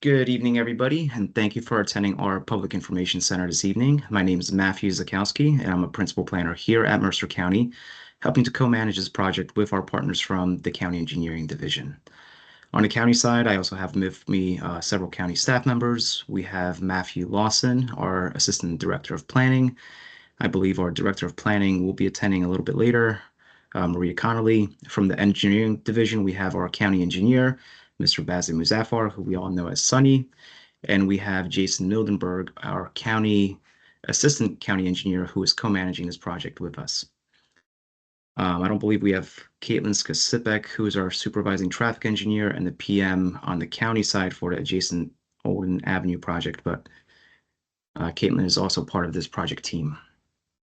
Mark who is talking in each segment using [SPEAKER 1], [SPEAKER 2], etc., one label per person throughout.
[SPEAKER 1] Good evening, everybody, and thank you for attending our Public Information Center this evening. My name is Matthew Zakowski, and I'm a principal planner here at Mercer County, helping to co-manage this project with our partners from the County Engineering Division. On the county side, I also have with me several county staff members. We have Matthew Lawson, our Assistant Director of Planning. I believe our Director of Planning will be attending a little bit later. Maria Connolly. From the Engineering Division, we have our County Engineer, Mr. Basim Muzaffar, who we all know as Sunny. And we have Jason Mildenberg, our Assistant County Engineer, who is co-managing this project with us. I don't believe we have Caitlin Skasipek, who is our Supervising Traffic Engineer and the PM on the county side for the adjacent Olden Avenue project, but Caitlin is also part of this project team.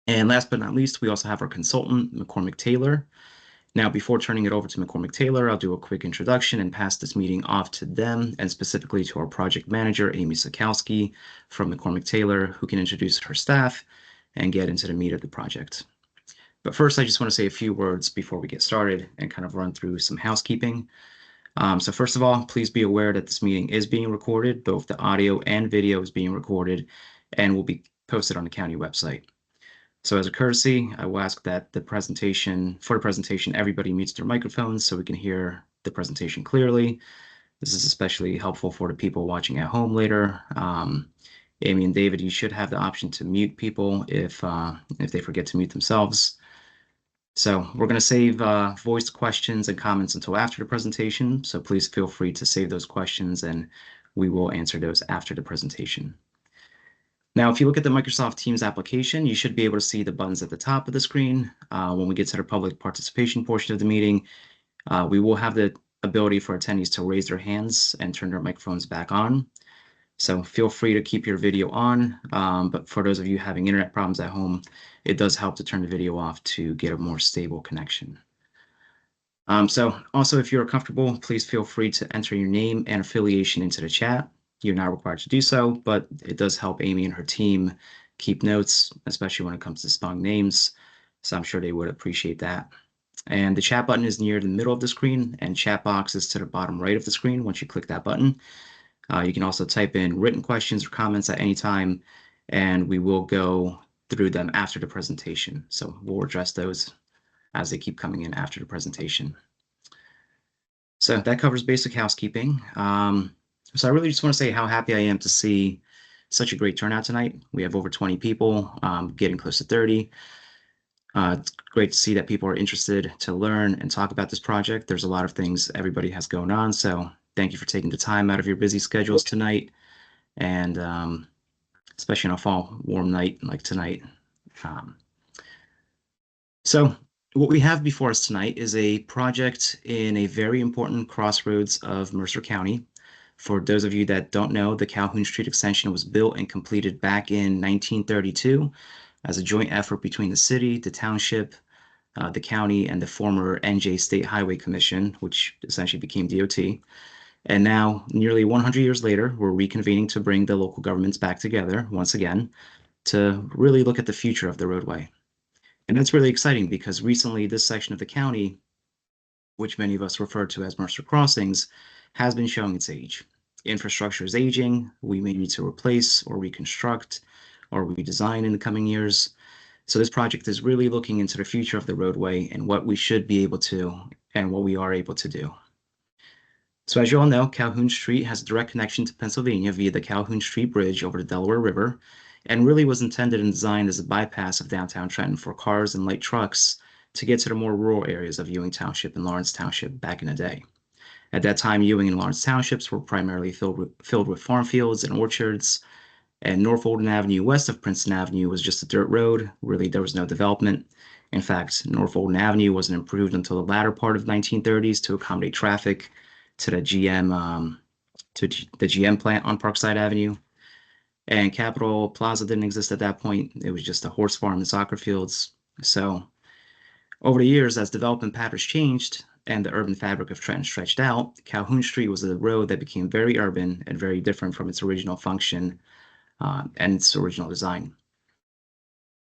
[SPEAKER 1] And last but not least, we also have our consultant, McCormick Taylor. Now, before turning it over to McCormick Taylor, I'll do a quick introduction and pass this meeting off to them, and specifically to our project manager, Amy Zakowski from McCormick Taylor, who can introduce her staff and get into the meat of the project. But first, I just want to say a few words before we get started and kind of run through some housekeeping. So first of all, please be aware that this meeting is being recorded. Both the audio and video is being recorded and will be posted on the county website. So as a courtesy, I will ask that for the presentation, everybody mutes their microphones so we can hear the presentation clearly. This is especially helpful for the people watching at home later. Amy and David, you should have the option to mute people if they forget to mute themselves. So we're going to save voiced questions and comments until after the presentation. So please feel free to save those questions and we will answer those after the presentation. Now, if you look at the Microsoft Teams application, you should be able to see the buttons at the top of the screen. When we get to the public participation portion of the meeting, we will have the ability for attendees to raise their hands and turn their microphones back on. So feel free to keep your video on, but for those of you having internet problems at home, it does help to turn the video off to get a more stable connection. So also, if you're comfortable, please feel free to enter your name and affiliation into the chat. You're not required to do so, but it does help Amy and her team keep notes, especially when it comes to spelling names. So I'm sure they would appreciate that. And the chat button is near the middle of the screen, and chat box is to the bottom right of the screen once you click that button. You can also type in written questions or comments at any time, and we will go through them after the presentation. So we'll address those as they keep coming in after the presentation. So that covers basic housekeeping. So I really just want to say how happy I am to see such a great turnout tonight. We have over 20 people, getting close to 30. It's great to see that people are interested to learn and talk about this project. There's a lot of things everybody has going on, so thank you for taking the time out of your busy schedules tonight, and especially on a fall warm night like tonight. So what we have before us tonight is a project in a very important crossroads of Mercer County. For those of you that don't know, the Calhoun Street extension was built and completed back in 1932 as a joint effort between the city, the township, the county, and the former NJ State Highway Commission, which essentially became DOT. And now, nearly 100 years later, we're reconvening to bring the local governments back together once again to really look at the future of the roadway. And that's really exciting because recently this section of the county, which many of us refer to as Mercer Crossings, has been showing its age. Infrastructure is aging. We may need to replace or reconstruct or redesign in the coming years. So this project is really looking into the future of the roadway and what we should be able to and what we are able to do. So as you all know, Calhoun Street has a direct connection to Pennsylvania via the Calhoun Street Bridge over the Delaware River, and really was intended and designed as a bypass of downtown Trenton for cars and light trucks to get to the more rural areas of Ewing Township and Lawrence Township back in the day. At that time, Ewing and Lawrence Townships were primarily filled with farm fields and orchards, and North Olden Avenue west of Princeton Avenue was just a dirt road. Really, there was no development. In fact, North Olden Avenue wasn't improved until the latter part of the 1930s to accommodate traffic to the GM plant on Parkside Avenue. And Capitol Plaza didn't exist at that point. It was just a horse farm and soccer fields. So over the years, as development patterns changed and the urban fabric of Trenton stretched out, Calhoun Street was a road that became very urban and very different from its original function and its original design.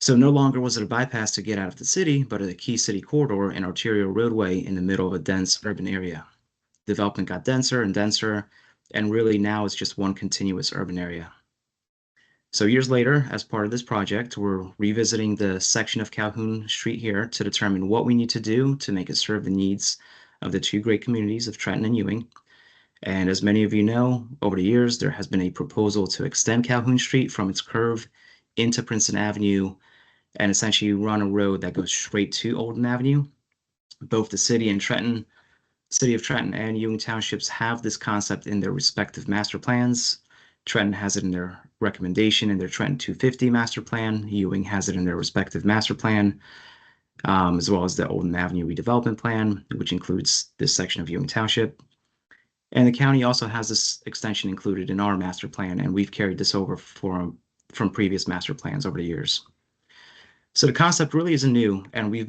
[SPEAKER 1] So no longer was it a bypass to get out of the city, but a key city corridor and arterial roadway in the middle of a dense urban area. Development got denser and denser, and really now it's just one continuous urban area. So years later, as part of this project, we're revisiting the section of Calhoun Street here to determine what we need to do to make it serve the needs of the two great communities of Trenton and Ewing. And as many of you know, over the years, there has been a proposal to extend Calhoun Street from its curve into Princeton Avenue and essentially run a road that goes straight to Olden Avenue. Both the city of Trenton and Ewing Townships have this concept in their respective master plans. Trenton has it in their recommendation in their Trenton 250 master plan. Ewing has it in their respective master plan, as well as the Olden Avenue redevelopment plan, which includes this section of Ewing Township. And the county also has this extension included in our master plan, and we've carried this over from previous master plans over the years. So the concept really isn't new, and it's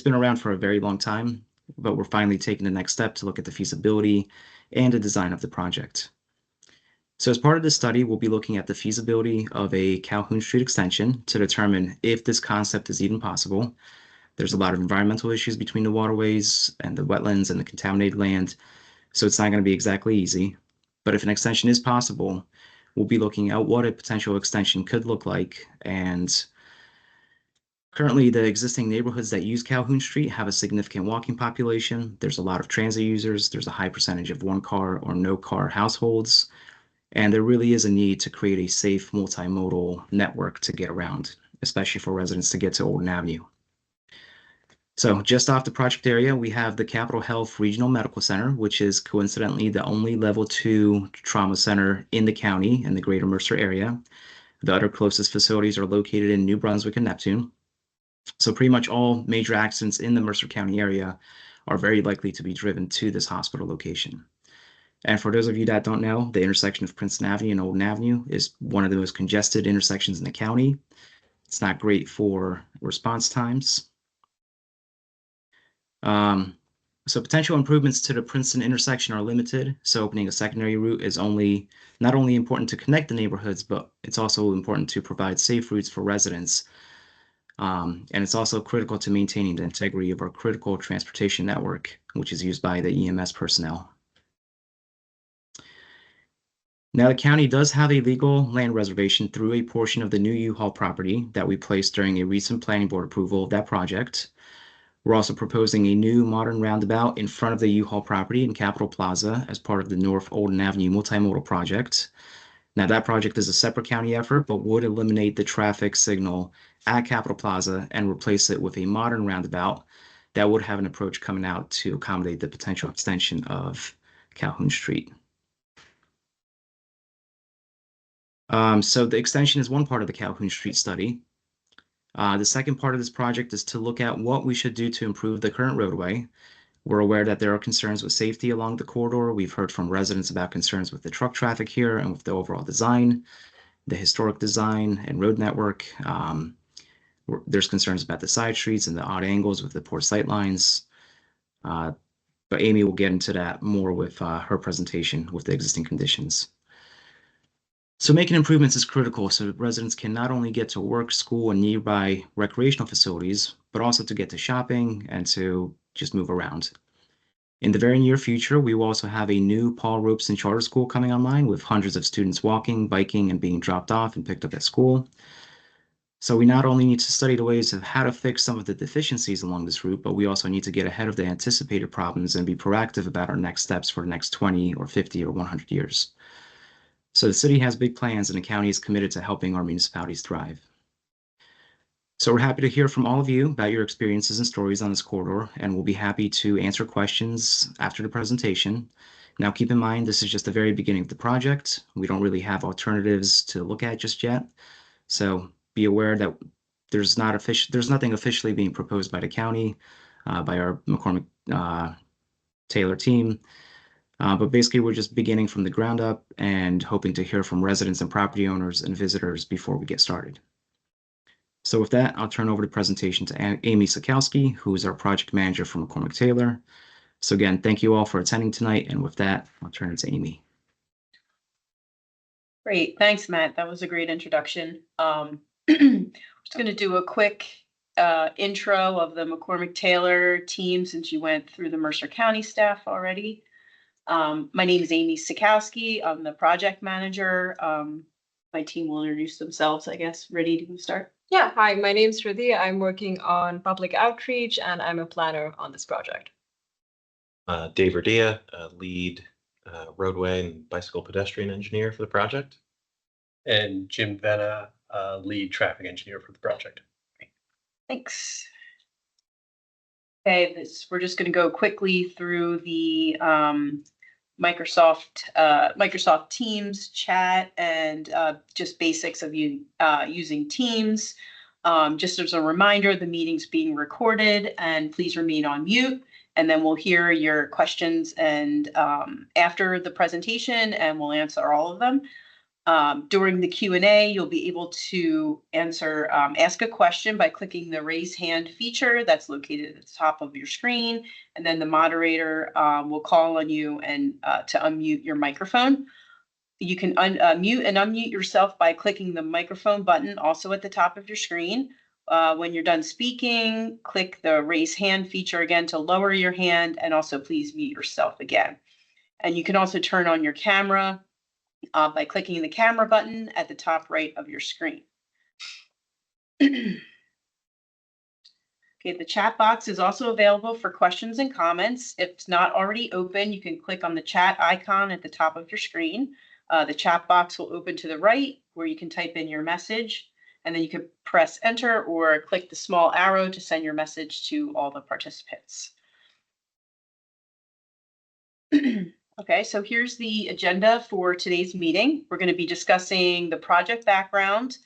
[SPEAKER 1] been around for a very long time, but we're finally taking the next step to look at the feasibility and the design of the project. So as part of this study, we'll be looking at the feasibility of a Calhoun Street extension to determine if this concept is even possible. There's a lot of environmental issues between the waterways and the wetlands and the contaminated land, so it's not going to be exactly easy. But if an extension is possible, we'll be looking at what a potential extension could look like. And currently, the existing neighborhoods that use Calhoun Street have a significant walking population. There's a lot of transit users. There's a high percentage of one-car or no-car households. And there really is a need to create a safe multimodal network to get around, especially for residents to get to Olden Avenue. So just off the project area, we have the Capitol Health Regional Medical Center, which is coincidentally the only level 2 trauma center in the county in the greater Mercer area. The other closest facilities are located in New Brunswick and Neptune. So pretty much all major accidents in the Mercer County area are very likely to be driven to this hospital location. And for those of you that don't know, the intersection of Princeton Avenue and Olden Avenue is one of the most congested intersections in the county. It's not great for response times. So potential improvements to the Princeton intersection are limited. So opening a secondary route is not only important to connect the neighborhoods, but it's also important to provide safe routes for residents. And it's also critical to maintaining the integrity of our critical transportation network, which is used by the EMS personnel. Now, the county does have a legal land reservation through a portion of the new U-Haul property that we placed during a recent planning board approval of that project. We're also proposing a new modern roundabout in front of the U-Haul property in Capitol Plaza as part of the North Olden Avenue multimodal project. Now, that project is a separate county effort, but would eliminate the traffic signal at Capitol Plaza and replace it with a modern roundabout that would have an approach coming out to accommodate the potential extension of Calhoun Street. So the extension is one part of the Calhoun Street study. The second part of this project is to look at what we should do to improve the current roadway. We're aware that there are concerns with safety along the corridor. We've heard from residents about concerns with the truck traffic here and with the overall design, the historic design and road network. There's concerns about the side streets and the odd angles with the poor sight lines. But Amy will get into that more with her presentation with the existing conditions. So making improvements is critical so that residents can not only get to work, school, and nearby recreational facilities, but also to get to shopping and to just move around. In the very near future, we will also have a new Paul Robeson Charter School coming online with hundreds of students walking, biking, and being dropped off and picked up at school. So we not only need to study the ways of how to fix some of the deficiencies along this route, but we also need to get ahead of the anticipated problems and be proactive about our next steps for the next 20 or 50 or 100 years. So the city has big plans and the county is committed to helping our municipalities thrive. So we're happy to hear from all of you about your experiences and stories on this corridor, and we'll be happy to answer questions after the presentation. Now, keep in mind, this is just the very beginning of the project. We don't really have alternatives to look at just yet. So be aware that there's nothing officially being proposed by the county, by our McCormick Taylor team. But basically, we're just beginning from the ground up and hoping to hear from residents and property owners and visitors before we get started. So with that, I'll turn over the presentation to Amy Sikowski, who is our project manager for McCormick Taylor. So again, thank you all for attending tonight. And with that, I'll turn it to Amy.
[SPEAKER 2] Great. Thanks, Matt. That was a great introduction. Just going to do a quick intro of the McCormick Taylor team since you went through the Mercer County staff already. My name is Amy Sikowski. I'm the project manager. My team will introduce themselves, I guess. Ready to start?
[SPEAKER 3] Yeah, hi, my name's Shruti. I'm working on public outreach and I'm a planner on this project.
[SPEAKER 4] Dave Radia, lead roadway and bicycle pedestrian engineer for the project.
[SPEAKER 5] And Jim Venna, lead traffic engineer for the project.
[SPEAKER 2] Thanks. Okay, we're just going to go quickly through the Microsoft Teams chat and just basics of using Teams. Just as a reminder, the meeting's being recorded and please remain on mute. And then we'll hear your questions and after the presentation and we'll answer all of them. During the Q&A, you'll be able to ask a question by clicking the raise hand feature that's located at the top of your screen. And then the moderator will call on you and to unmute your microphone. You can mute and unmute yourself by clicking the microphone button also at the top of your screen. When you're done speaking, click the raise hand feature again to lower your hand, and also please mute yourself again. And you can also turn on your camera by clicking the camera button at the top right of your screen. Okay, the chat box is also available for questions and comments. If it's not already open, you can click on the chat icon at the top of your screen. The chat box will open to the right where you can type in your message, and then you can press enter or click the small arrow to send your message to all the participants. Okay, so here's the agenda for today's meeting. We're going to be discussing the project background,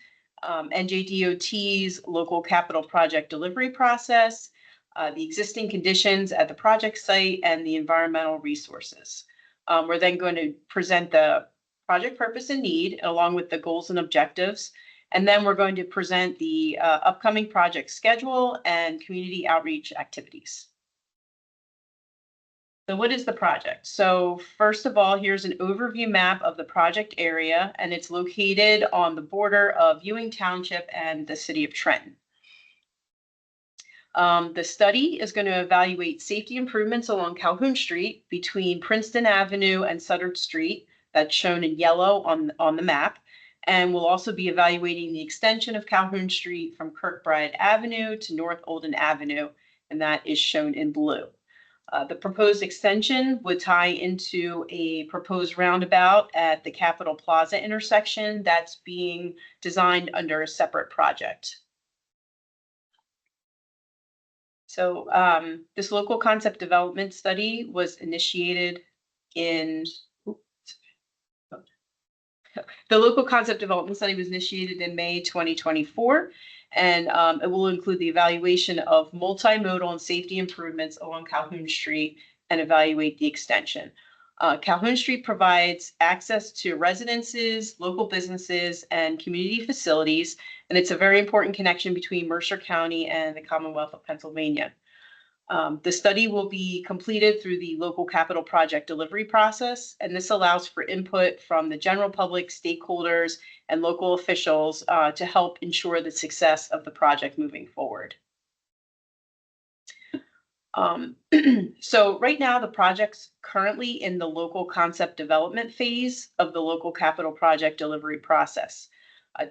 [SPEAKER 2] NJDOT's local capital project delivery process, the existing conditions at the project site, and the environmental resources. We're then going to present the project purpose and need along with the goals and objectives. And then we're going to present the upcoming project schedule and community outreach activities. So what is the project? So first of all, here's an overview map of the project area, and it's located on the border of Ewing Township and the city of Trenton. The study is going to evaluate safety improvements along Calhoun Street between Princeton Avenue and Sutter Street. That's shown in yellow on the map. And we'll also be evaluating the extension of Calhoun Street from Kirkbride Avenue to North Olden Avenue, and that is shown in blue. The proposed extension would tie into a proposed roundabout at the Capitol Plaza intersection that's being designed under a separate project. So this local concept development study was initiated in the local concept development study was initiated in May 2024, and it will include the evaluation of multimodal and safety improvements along Calhoun Street and evaluate the extension. Calhoun Street provides access to residences, local businesses, and community facilities, and it's a very important connection between Mercer County and the Commonwealth of Pennsylvania. The study will be completed through the local capital project delivery process, and this allows for input from the general public, stakeholders, and local officials to help ensure the success of the project moving forward. So right now, the project's currently in the local concept development phase of the local capital project delivery process.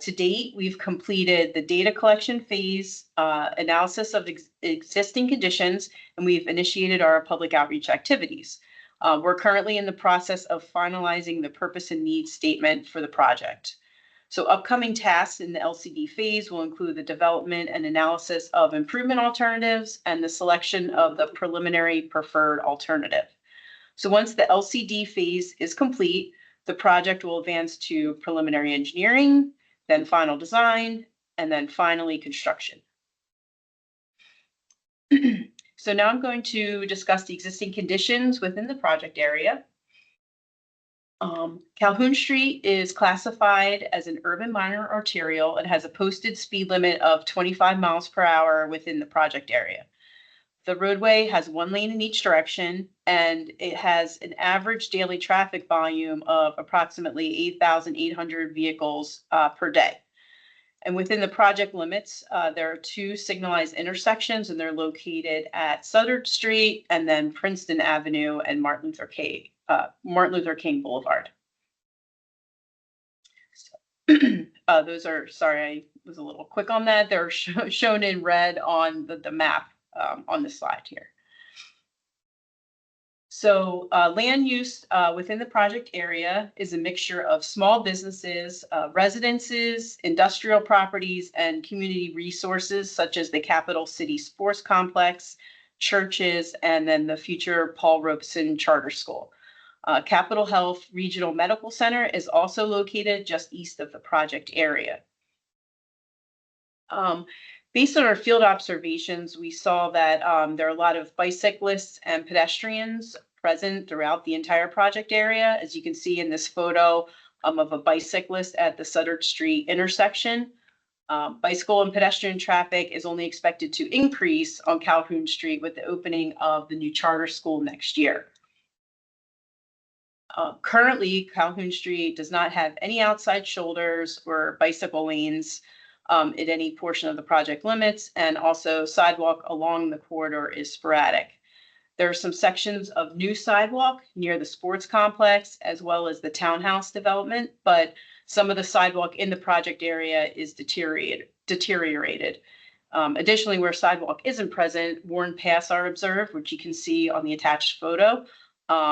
[SPEAKER 2] To date, we've completed the data collection phase, analysis of existing conditions, and we've initiated our public outreach activities. We're currently in the process of finalizing the purpose and needs statement for the project. So upcoming tasks in the LCD phase will include the development and analysis of improvement alternatives and the selection of the preliminary preferred alternative. So once the LCD phase is complete, the project will advance to preliminary engineering, then final design, and then finally construction. So now I'm going to discuss the existing conditions within the project area. Calhoun Street is classified as an urban minor arterial and has a posted speed limit of 25 miles per hour within the project area. The roadway has one lane in each direction, and it has an average daily traffic volume of approximately 8,800 vehicles per day. And within the project limits, there are 2 signalized intersections, and they're located at Southern Street and then Princeton Avenue and Martin Luther King Boulevard. Those are, sorry, I was a little quick on that. They're shown in red on the map on the slide here. So land use within the project area is a mixture of small businesses, residences, industrial properties, and community resources such as the Capital City Sports Complex, churches, and then the future Paul Robeson Charter School. Capitol Health Regional Medical Center is also located just east of the project area. Based on our field observations, we saw that there are a lot of bicyclists and pedestrians present throughout the entire project area, as you can see in this photo of a bicyclist at the Sutter Street intersection. Bicycle and pedestrian traffic is only expected to increase on Calhoun Street with the opening of the new charter school next year. Currently, Calhoun Street does not have any outside shoulders or bicycle lanes at any portion of the project limits, and also sidewalk along the corridor is sporadic. There are some sections of new sidewalk near the sports complex as well as the townhouse development, but some of the sidewalk in the project area is deteriorated. Additionally, where sidewalk isn't present, worn paths are observed, which you can see on the attached photo.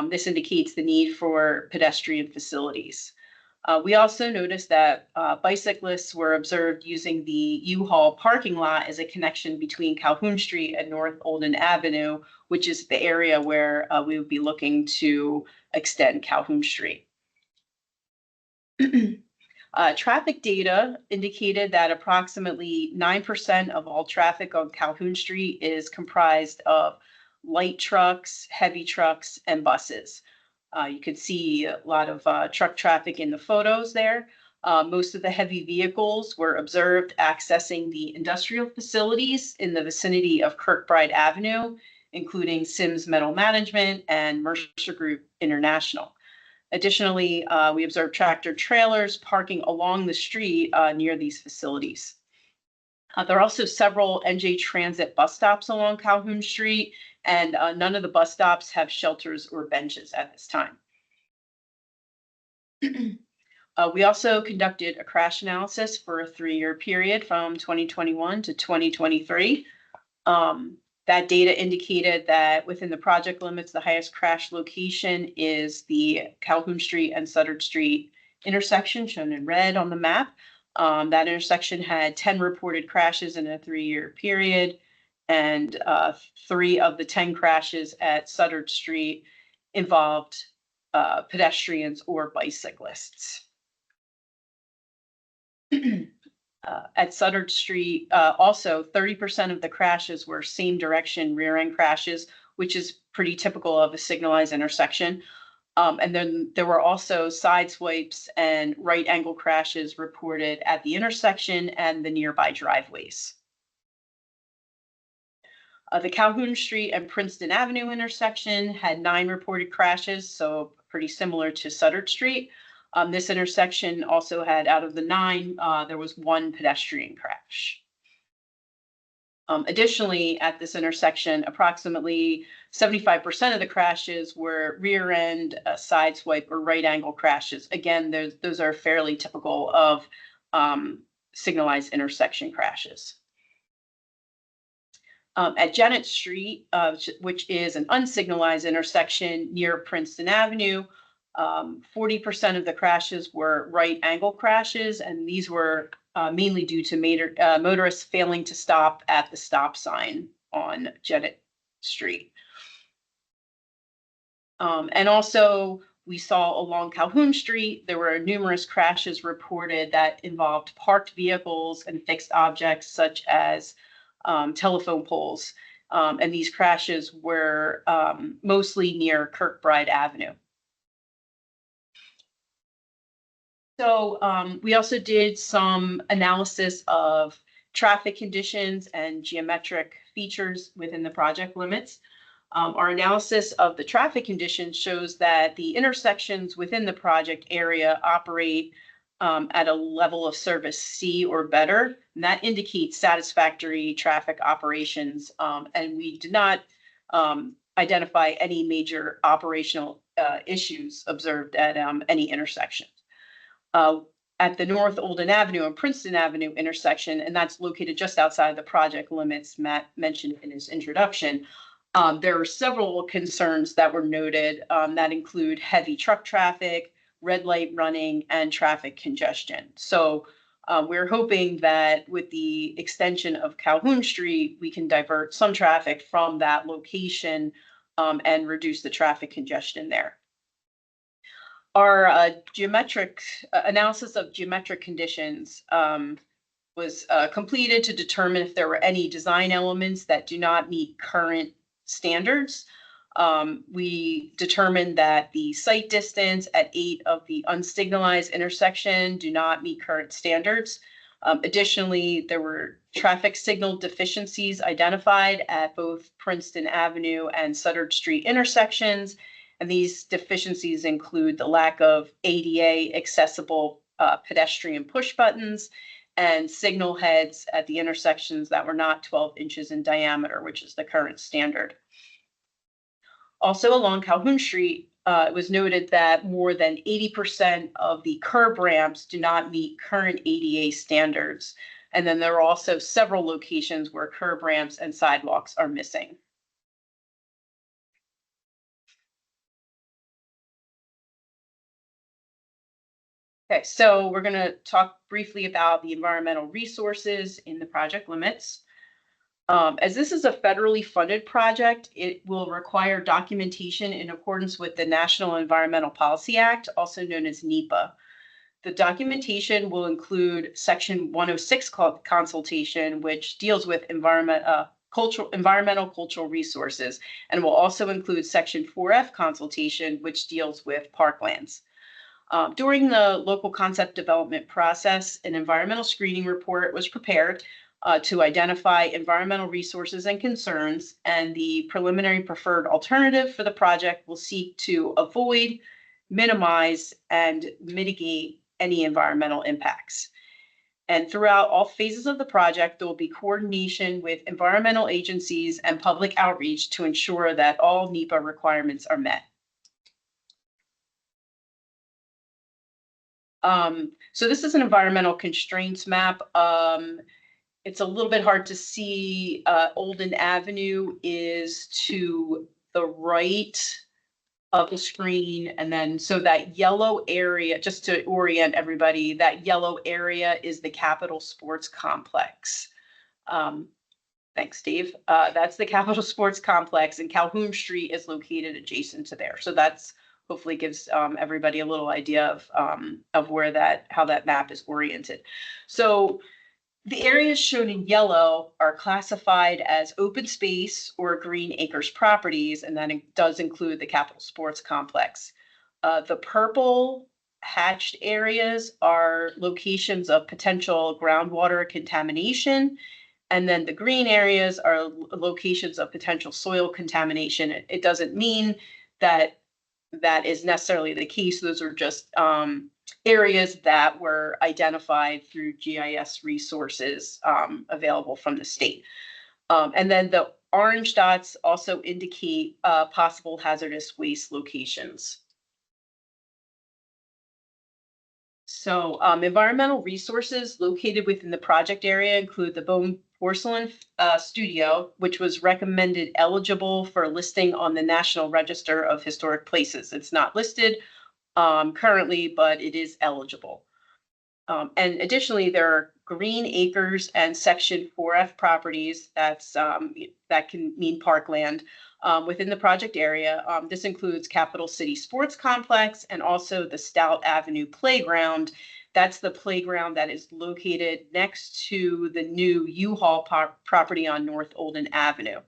[SPEAKER 2] This indicates the need for pedestrian facilities. We also noticed that bicyclists were observed using the U-Haul parking lot as a connection between Calhoun Street and North Olden Avenue, which is the area where we would be looking to extend Calhoun Street. Traffic data indicated that approximately 9% of all traffic on Calhoun Street is comprised of light trucks, heavy trucks, and buses. You could see a lot of truck traffic in the photos there. Most of the heavy vehicles were observed accessing the industrial facilities in the vicinity of Kirkbride Avenue, including Sims Metal Management and Mercer Group International. Additionally, we observed tractor trailers parking along the street near these facilities. There are also several NJ Transit bus stops along Calhoun Street, and none of the bus stops have shelters or benches at this time. We also conducted a crash analysis for a 3-year period from 2021 to 2023. That data indicated that within the project limits, the highest crash location is the Calhoun Street and Sutter Street intersection, shown in red on the map. That intersection had 10 reported crashes in a 3-year period, and 3 of the 10 crashes at Sutter Street involved pedestrians or bicyclists. At Sutter Street, also 30% of the crashes were same direction rear end crashes, which is pretty typical of a signalized intersection. And then there were also side swipes and right angle crashes reported at the intersection and the nearby driveways. The Calhoun Street and Princeton Avenue intersection had 9 reported crashes, so pretty similar to Sutter Street. This intersection also had, out of the 9, there was 1 pedestrian crash. Additionally, at this intersection, approximately 75% of the crashes were rear end, side swipe, or right angle crashes. Again, those are fairly typical of signalized intersection crashes. At Janet Street, which is an unsignalized intersection near Princeton Avenue, 40% of the crashes were right angle crashes, and these were mainly due to motorists failing to stop at the stop sign on Janet Street. And also, we saw along Calhoun Street, there were numerous crashes reported that involved parked vehicles and fixed objects such as telephone poles. And these crashes were mostly near Kirkbride Avenue. So we also did some analysis of traffic conditions and geometric features within the project limits. Our analysis of the traffic conditions shows that the intersections within the project area operate at a level of service C or better, and that indicates satisfactory traffic operations. And we did not identify any major operational issues observed at any intersection. At the North Olden Avenue and Princeton Avenue intersection, and that's located just outside the project limits Matt mentioned in his introduction, there are several concerns that were noted that include heavy truck traffic, red light running, and traffic congestion. So we're hoping that with the extension of Calhoun Street, we can divert some traffic from that location and reduce the traffic congestion there. Our geometric analysis of geometric conditions was completed to determine if there were any design elements that do not meet current standards. We determined that the sight distance at 8 of the unsignalized intersection do not meet current standards. Additionally, there were traffic signal deficiencies identified at both Princeton Avenue and Sutter Street intersections. And these deficiencies include the lack of ADA accessible pedestrian push buttons and signal heads at the intersections that were not 12 inches in diameter, which is the current standard. Also along Calhoun Street, it was noted that more than 80% of the curb ramps do not meet current ADA standards. And then there are also several locations where curb ramps and sidewalks are missing. Okay, so we're going to talk briefly about the environmental resources in the project limits. As this is a federally funded project, it will require documentation in accordance with the National Environmental Policy Act, also known as NEPA. The documentation will include Section 106 consultation, which deals with environmental cultural resources, and will also include Section 4F consultation, which deals with parklands. During the local concept development process, an environmental screening report was prepared to identify environmental resources and concerns, and the preliminary preferred alternative for the project will seek to avoid, minimize, and mitigate any environmental impacts. And throughout all phases of the project, there will be coordination with environmental agencies and public outreach to ensure that all NEPA requirements are met. So this is an environmental constraints map. It's a little bit hard to see. Olden Avenue is to the right of the screen. And then, so that yellow area, just to orient everybody, that yellow area is the Capitol Sports Complex. Thanks, Steve. That's the Capitol Sports Complex, and Calhoun Street is located adjacent to there. So that's hopefully gives everybody a little idea of where how that map is oriented. So the areas shown in yellow are classified as open space or Green Acres properties, and that does include the Capitol Sports Complex. The purple hatched areas are locations of potential groundwater contamination, and then the green areas are locations of potential soil contamination. It doesn't mean that that is necessarily the case. Those are just areas that were identified through GIS resources available from the state. And then the orange dots also indicate possible hazardous waste locations. So environmental resources located within the project area include the Bone Porcelain Studio, which was recommended eligible for listing on the National Register of Historic Places. It's not listed currently, but it is eligible. And additionally, there are Green Acres and Section 4F properties. That can mean parkland within the project area. This includes Capital City Sports Complex and also the Stout Avenue Playground. That's the playground that is located next to the new U-Haul property on North Olden Avenue.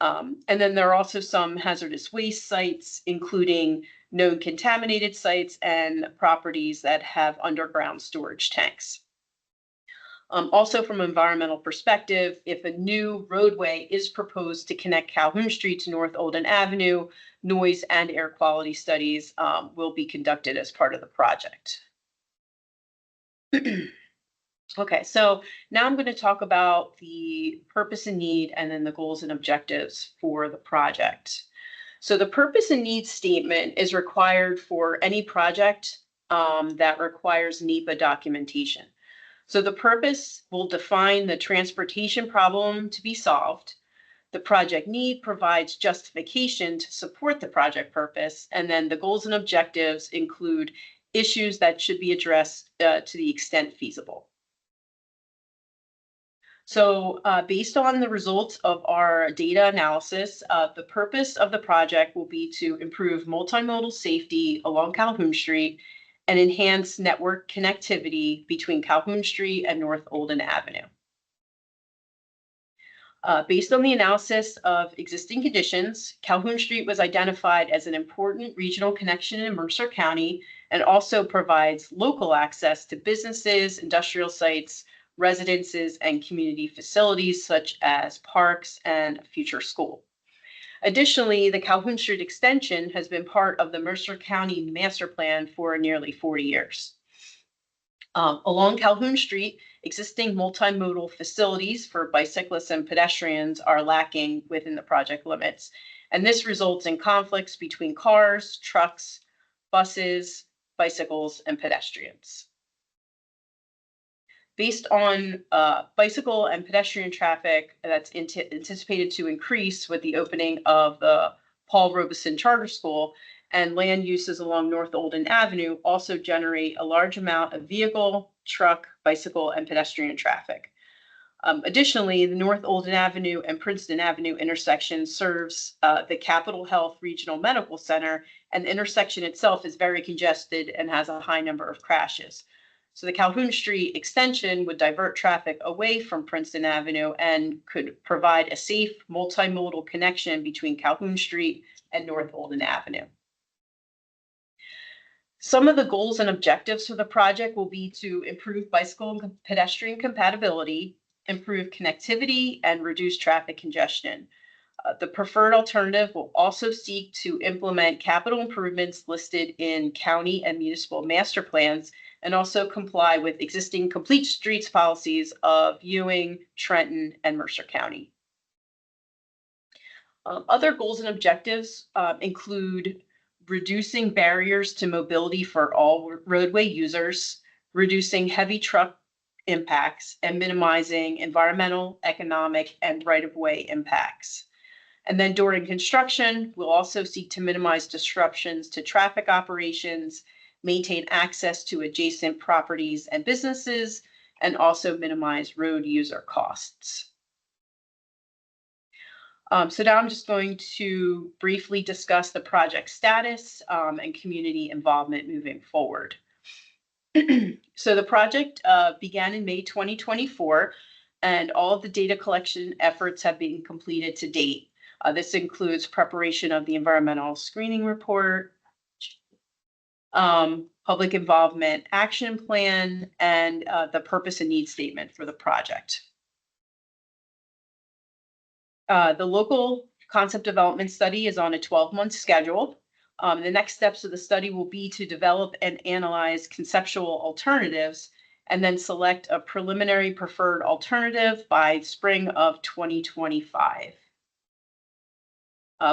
[SPEAKER 2] And then there are also some hazardous waste sites, including known contaminated sites and properties that have underground storage tanks. Also, from an environmental perspective, if a new roadway is proposed to connect Calhoun Street to North Olden Avenue, noise and air quality studies will be conducted as part of the project. Okay, so now I'm going to talk about the purpose and need and then the goals and objectives for the project. So the purpose and need statement is required for any project that requires NEPA documentation. So the purpose will define the transportation problem to be solved. The project need provides justification to support the project purpose. And then the goals and objectives include issues that should be addressed to the extent feasible. So based on the results of our data analysis, the purpose of the project will be to improve multimodal safety along Calhoun Street and enhance network connectivity between Calhoun Street and North Olden Avenue. Based on the analysis of existing conditions, Calhoun Street was identified as an important regional connection in Mercer County and also provides local access to businesses, industrial sites, residences, and community facilities such as parks and a future school. Additionally, the Calhoun Street extension has been part of the Mercer County Master Plan for nearly 40 years. Along Calhoun Street, existing multimodal facilities for bicyclists and pedestrians are lacking within the project limits. And this results in conflicts between cars, trucks, buses, bicycles, and pedestrians. Based on bicycle and pedestrian traffic that's anticipated to increase with the opening of the Paul Robeson Charter School, and land uses along North Olden Avenue also generate a large amount of vehicle, truck, bicycle, and pedestrian traffic. Additionally, the North Olden Avenue and Princeton Avenue intersection serves the Capitol Health Regional Medical Center, and the intersection itself is very congested and has a high number of crashes. So the Calhoun Street extension would divert traffic away from Princeton Avenue and could provide a safe multimodal connection between Calhoun Street and North Olden Avenue. Some of the goals and objectives for the project will be to improve bicycle and pedestrian compatibility, improve connectivity, and reduce traffic congestion. The preferred alternative will also seek to implement capital improvements listed in county and municipal master plans and also comply with existing complete streets policies of Ewing, Trenton, and Mercer County. Other goals and objectives include reducing barriers to mobility for all roadway users, reducing heavy truck impacts, and minimizing environmental, economic, and right-of-way impacts. And then during construction, we'll also seek to minimize disruptions to traffic operations, maintain access to adjacent properties and businesses, and also minimize road user costs. So now I'm just going to briefly discuss the project status and community involvement moving forward. So the project began in May 2024, and all of the data collection efforts have been completed to date. This includes preparation of the environmental screening report, public involvement action plan, and the purpose and need statement for the project. The local concept development study is on a 12-month schedule. The next steps of the study will be to develop and analyze conceptual alternatives and then select a preliminary preferred alternative by spring of 2025.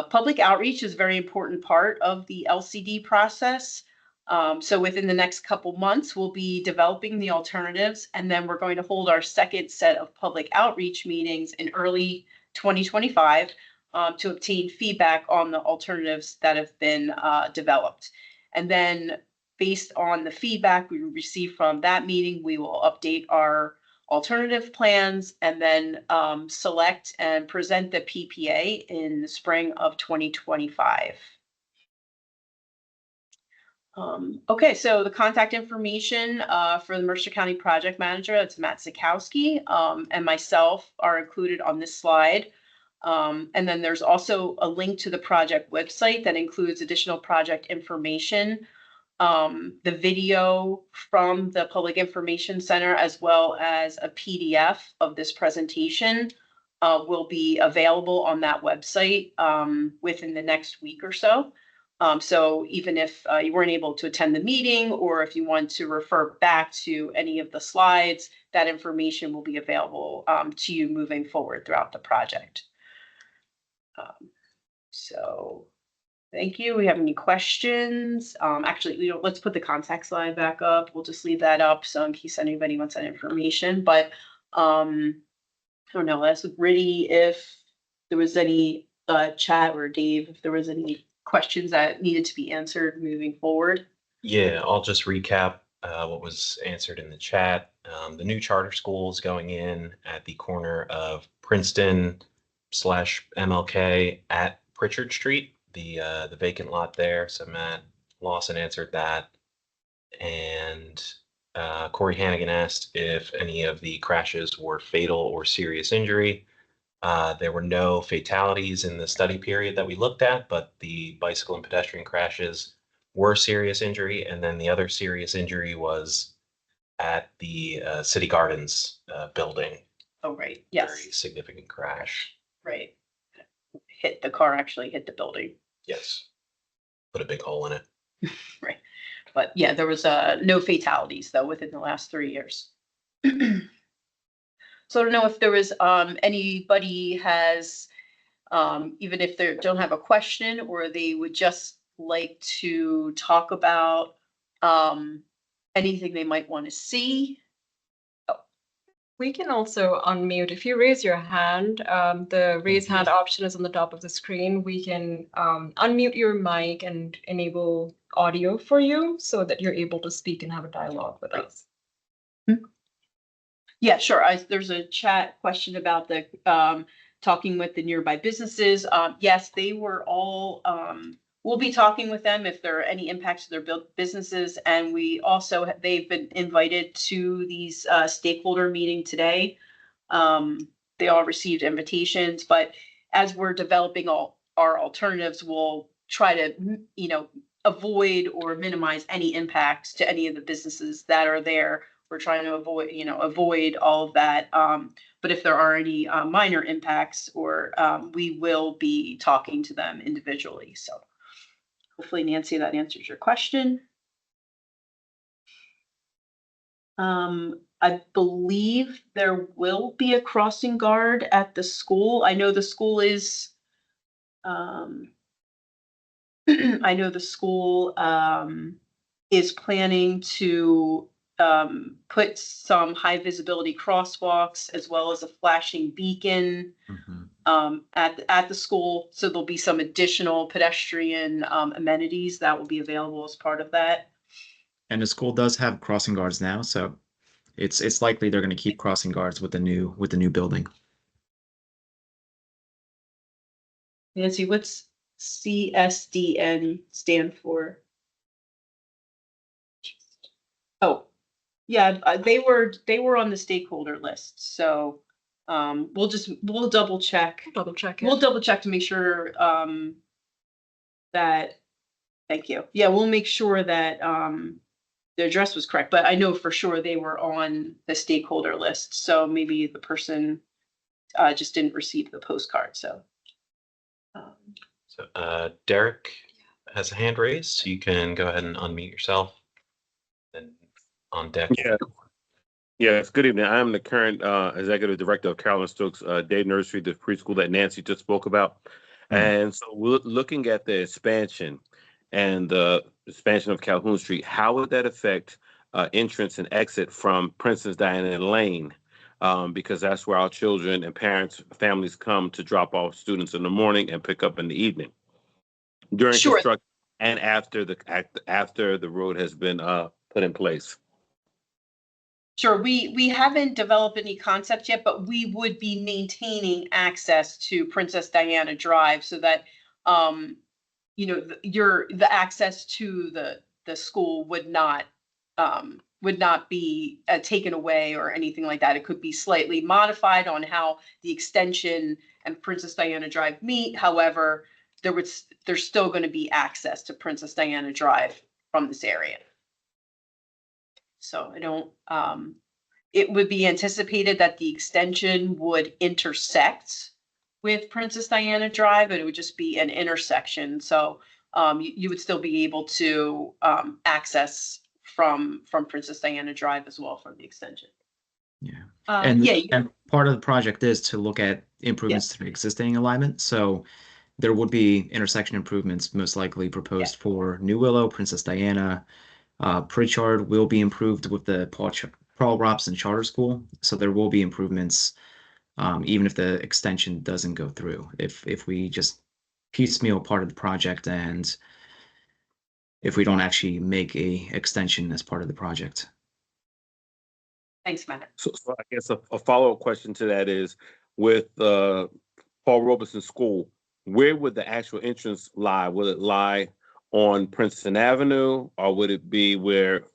[SPEAKER 2] Public outreach is a very important part of the LCD process. So within the next couple months, we'll be developing the alternatives, and then we're going to hold our second set of public outreach meetings in early 2025 to obtain feedback on the alternatives that have been developed. And then based on the feedback we receive from that meeting, we will update our alternative plans and then select and present the PPA in the spring of 2025. Okay, so the contact information for the Mercer County Project Manager, that's Matt Zakowski, and myself are included on this slide. And then there's also a link to the project website that includes additional project information, the video from the Public Information Center, as well as a PDF of this presentation will be available on that website within the next week or so. So even if you weren't able to attend the meeting, or if you want to refer back to any of the slides, that information will be available to you moving forward throughout the project. So thank you. We have any questions? Actually, let's put the contact slide back up. We'll just leave that up so in case anybody wants that information. But I don't know, ask Riddy if there was any chat, or Dave, if there was any questions that needed to be answered moving forward.
[SPEAKER 4] Yeah, I'll just recap what was answered in the chat. The new charter school is going in at the corner of Princeton/MLK at Pritchard Street, the vacant lot there. So Matt Lawson answered that. And Corey Hannigan asked if any of the crashes were fatal or serious injury. There were no fatalities in the study period that we looked at, but the bicycle and pedestrian crashes were serious injury. And then the other serious injury was at the City Gardens building.
[SPEAKER 2] Oh, right. Yes.
[SPEAKER 4] Very significant crash.
[SPEAKER 2] Right. The car actually hit the building.
[SPEAKER 4] Yes. Put a big hole in it.
[SPEAKER 2] Right. But yeah, there was no fatalities though within the last 3 years. So I don't know if there was anybody has, even if they don't have a question, or they would just like to talk about anything they might want to see.
[SPEAKER 3] We can also unmute. If you raise your hand, the raise hand option is on the top of the screen. We can unmute your mic and enable audio for you so that you're able to speak and have a dialogue with us.
[SPEAKER 2] Yeah, sure. There's a chat question about the talking with the nearby businesses. Yes, they were all, we'll be talking with them if there are any impacts to their businesses. And we also, they've been invited to these stakeholder meeting today. They all received invitations, but as we're developing all our alternatives, we'll try to, avoid or minimize any impacts to any of the businesses that are there. We're trying to avoid all of that. But if there are any minor impacts, or we will be talking to them individually. So hopefully, Nancy, that answers your question. I believe there will be a crossing guard at the school. I know the school is, I know the school is planning to put some high visibility crosswalks as well as a flashing beacon at the school. So there'll be some additional pedestrian amenities that will be available as part of that.
[SPEAKER 1] And the school does have crossing guards now, so it's likely they're going to keep crossing guards with the new building.
[SPEAKER 2] Nancy, what's CSDN stand for? Oh, yeah, they were on the stakeholder list. So we'll double check. We'll double check to make sure that, thank you. Yeah, we'll make sure that the address was correct, but I know for sure they were on the stakeholder list. So maybe the person just didn't receive the postcard. So
[SPEAKER 4] Derek has a hand raised, so you can go ahead and unmute yourself. And on deck.
[SPEAKER 6] Yeah. Yes. Good evening. I'm the current executive director of CalhounStLCD Day Nursery, the preschool that Nancy just spoke about. And so we're looking at the expansion and the expansion of Calhoun Street. How would that affect entrance and exit from Princess Diana Lane? Because that's where our children and parents, families come to drop off students in the morning and pick up in the evening during construction and after the road has been put in place.
[SPEAKER 2] Sure, we haven't developed any concept yet, but we would be maintaining access to Princess Diana Drive so that the access to the school would not be taken away or anything like that. It could be slightly modified on how the extension and Princess Diana Drive meet. However, there's still going to be access to Princess Diana Drive from this area. So it would be anticipated that the extension would intersect with Princess Diana Drive, but it would just be an intersection. So you would still be able to access from Princess Diana Drive as well for the extension.
[SPEAKER 1] Yeah.
[SPEAKER 2] Yeah,
[SPEAKER 1] And part of the project is to look at improvements to the existing alignment. So there would be intersection improvements most likely proposed for New Willow, Princess Diana. Pritchard will be improved with the Paul Robson Charter School. So there will be improvements, even if the extension doesn't go through. If we just piecemeal part of the project and if we don't actually make a extension as part of the project.
[SPEAKER 2] thanks, Matt.
[SPEAKER 6] So I guess a follow-up question to that is, with Paul Robeson School, where would the actual entrance lie? Will it lie on Princeton Avenue, or would it be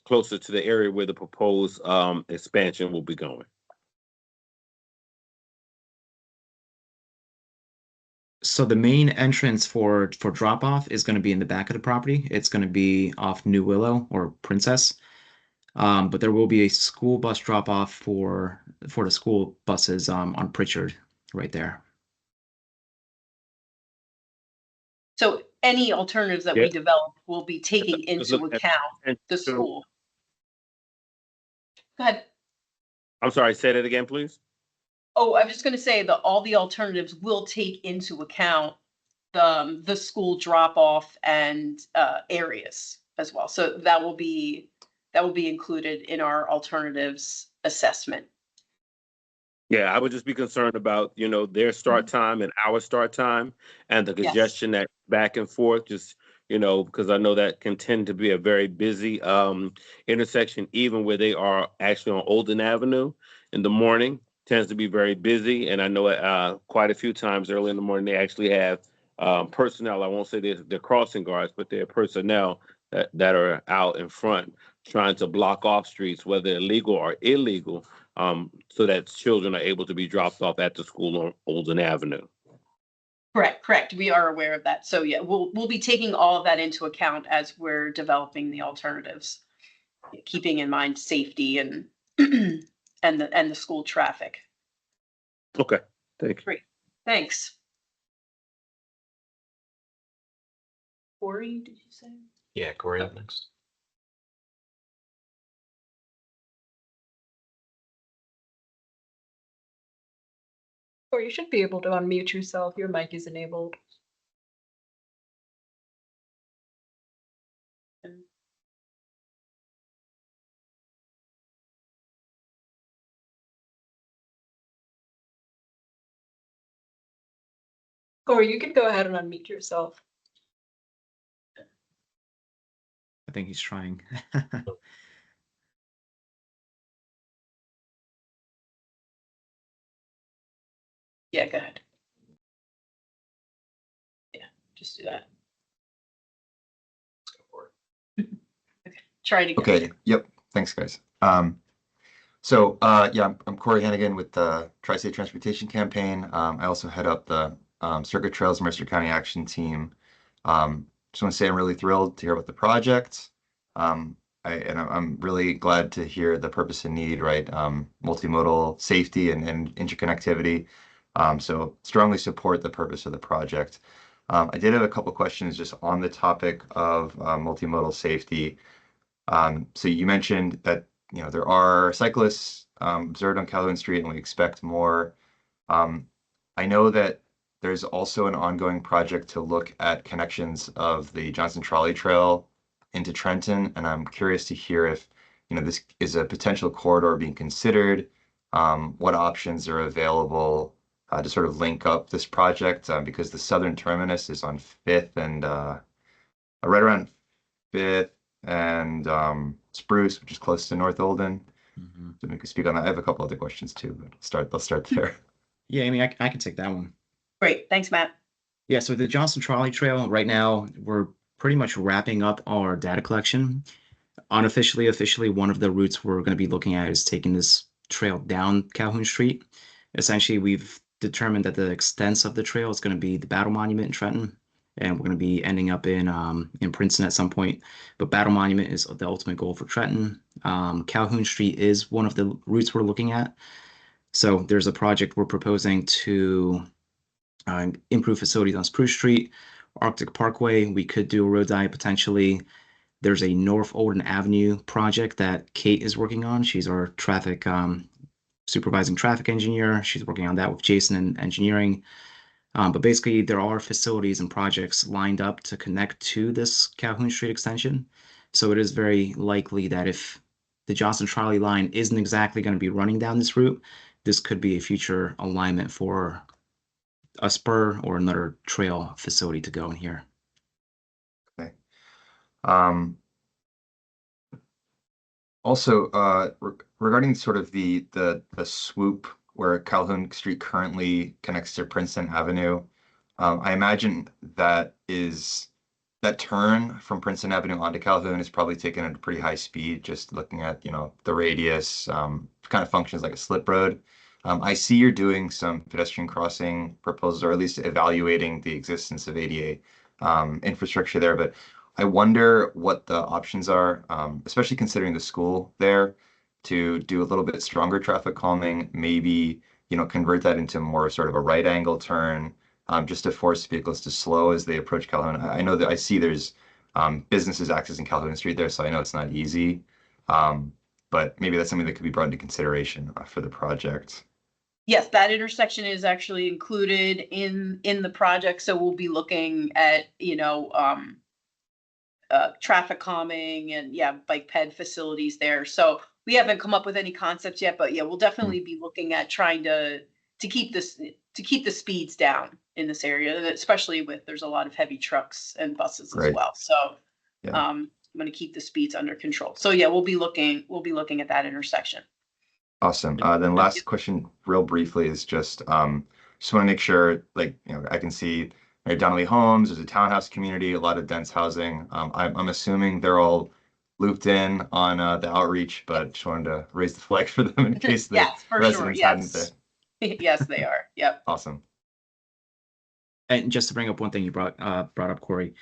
[SPEAKER 6] closer to the area where the proposed expansion will be going?
[SPEAKER 1] So the main entrance for drop off is going to be in the back of the property. It's going to be off New Willow or Princess. But there will be a school bus drop off for the school buses on Pritchard right there.
[SPEAKER 2] So any alternatives that we develop will be taking into account the
[SPEAKER 6] so-
[SPEAKER 2] school. Go ahead.
[SPEAKER 6] I'm sorry, say that again, please.
[SPEAKER 2] Oh, I was just going to say that all the alternatives will take into account the school drop off and areas as well. So that will be included in our alternatives assessment.
[SPEAKER 6] Yeah, I would just be concerned about, their start time and our start time and the congestion that back and forth, just, because I know that can tend to be a very busy intersection, even where they are actually on Olden Avenue in the morning, tends to be very busy. And I know quite a few times early in the morning, they actually have personnel. I won't say they're crossing guards, but they're personnel that are out in front trying to block off streets, whether legal or illegal, so that children are able to be dropped off at the school on Olden Avenue.
[SPEAKER 2] Correct. We are aware of that. So yeah, we'll be taking all of that into account as we're developing the alternatives, keeping in mind safety and and the school traffic.
[SPEAKER 6] Okay, thank you.
[SPEAKER 2] Great, thanks. Corey, did you say?
[SPEAKER 4] Yeah, Corey up next.
[SPEAKER 3] Or you should be able to unmute yourself. Your mic is enabled. Or you can go ahead and unmute yourself.
[SPEAKER 1] I think he's trying.
[SPEAKER 2] Yeah, go ahead. Yeah, just do that.
[SPEAKER 4] Let's go for it.
[SPEAKER 2] Okay, try it again.
[SPEAKER 7] Okay, yep, thanks, guys. Yeah, I'm Corey Hannigan with the Tri-State Transportation Campaign. I also head up the Circuit Trails Mercer County Action Team. Just want to say I'm really thrilled to hear about the project. I'm really glad to hear the purpose and need, right? Multimodal safety and interconnectivity. So strongly support the purpose of the project. I did have a couple questions just on the topic of multimodal safety. So you mentioned that there are cyclists observed on Calhoun Street, and we expect more. I know that there's also an ongoing project to look at connections of the Johnson Trolley Trail into Trenton, and I'm curious to hear if this is a potential corridor being considered. What options are available to sort of link up this project, because the southern terminus is on 5th and right around 5th and Spruce, which is close to North Olden. So we could speak on that. I have a couple other questions too, but I'll start there.
[SPEAKER 1] Yeah, Amy, I can take that one.
[SPEAKER 2] Great, thanks, Matt.
[SPEAKER 1] Yeah, so the Johnson Trolley Trail, right now, we're pretty much wrapping up our data collection. Unofficially, officially, one of the routes we're going to be looking at is taking this trail down Calhoun Street. Essentially, we've determined that the extent of the trail is going to be the Battle Monument in Trenton, and we're going to be ending up in Princeton at some point. But Battle Monument is the ultimate goal for Trenton. Calhoun Street is one of the routes we're looking at. So there's a project we're proposing to improve facilities on Spruce Street. Arctic Parkway, we could do a road diet potentially. There's a North Olden Avenue project that Kate is working on. She's our traffic supervising traffic engineer. She's working on that with Jason in engineering. But basically, there are facilities and projects lined up to connect to this Calhoun Street extension. So it is very likely that if the Johnson Trolley line isn't exactly going to be running down this route, this could be a future alignment for a spur or another trail facility to go in here.
[SPEAKER 7] Okay. Also, regarding sort of the swoop where Calhoun Street currently connects to Princeton Avenue, I imagine that turn from Princeton Avenue onto Calhoun is probably taken at a pretty high speed. Just looking at the radius, kind of functions like a slip road. I see you're doing some pedestrian crossing proposals, or at least evaluating the existence of ADA infrastructure there, but I wonder what the options are, especially considering the school there, to do a little bit stronger traffic calming, maybe, convert that into more sort of a right angle turn, just to force vehicles to slow as they approach Calhoun. I know that I see there's businesses accessing Calhoun Street there, so I know it's not easy. But maybe that's something that could be brought into consideration for the project.
[SPEAKER 2] Yes, that intersection is actually included in the project, so we'll be looking at, traffic calming and bike ped facilities there. So we haven't come up with any concepts yet, but we'll definitely be looking at trying to keep the speeds down in this area, especially there's a lot of heavy trucks and buses as well. So I'm going to keep the speeds under control. So we'll be looking at that intersection.
[SPEAKER 7] Awesome. Then last question, real briefly, is just want to make sure, I can see Donnelly Homes, there's a townhouse community, a lot of dense housing. I'm assuming they're all looped in on the outreach, but just wanted to raise the flag for them in case the residents hadn't.
[SPEAKER 2] Yes, they are. Yep.
[SPEAKER 7] Awesome.
[SPEAKER 1] And just to bring up one thing you brought up, Corey,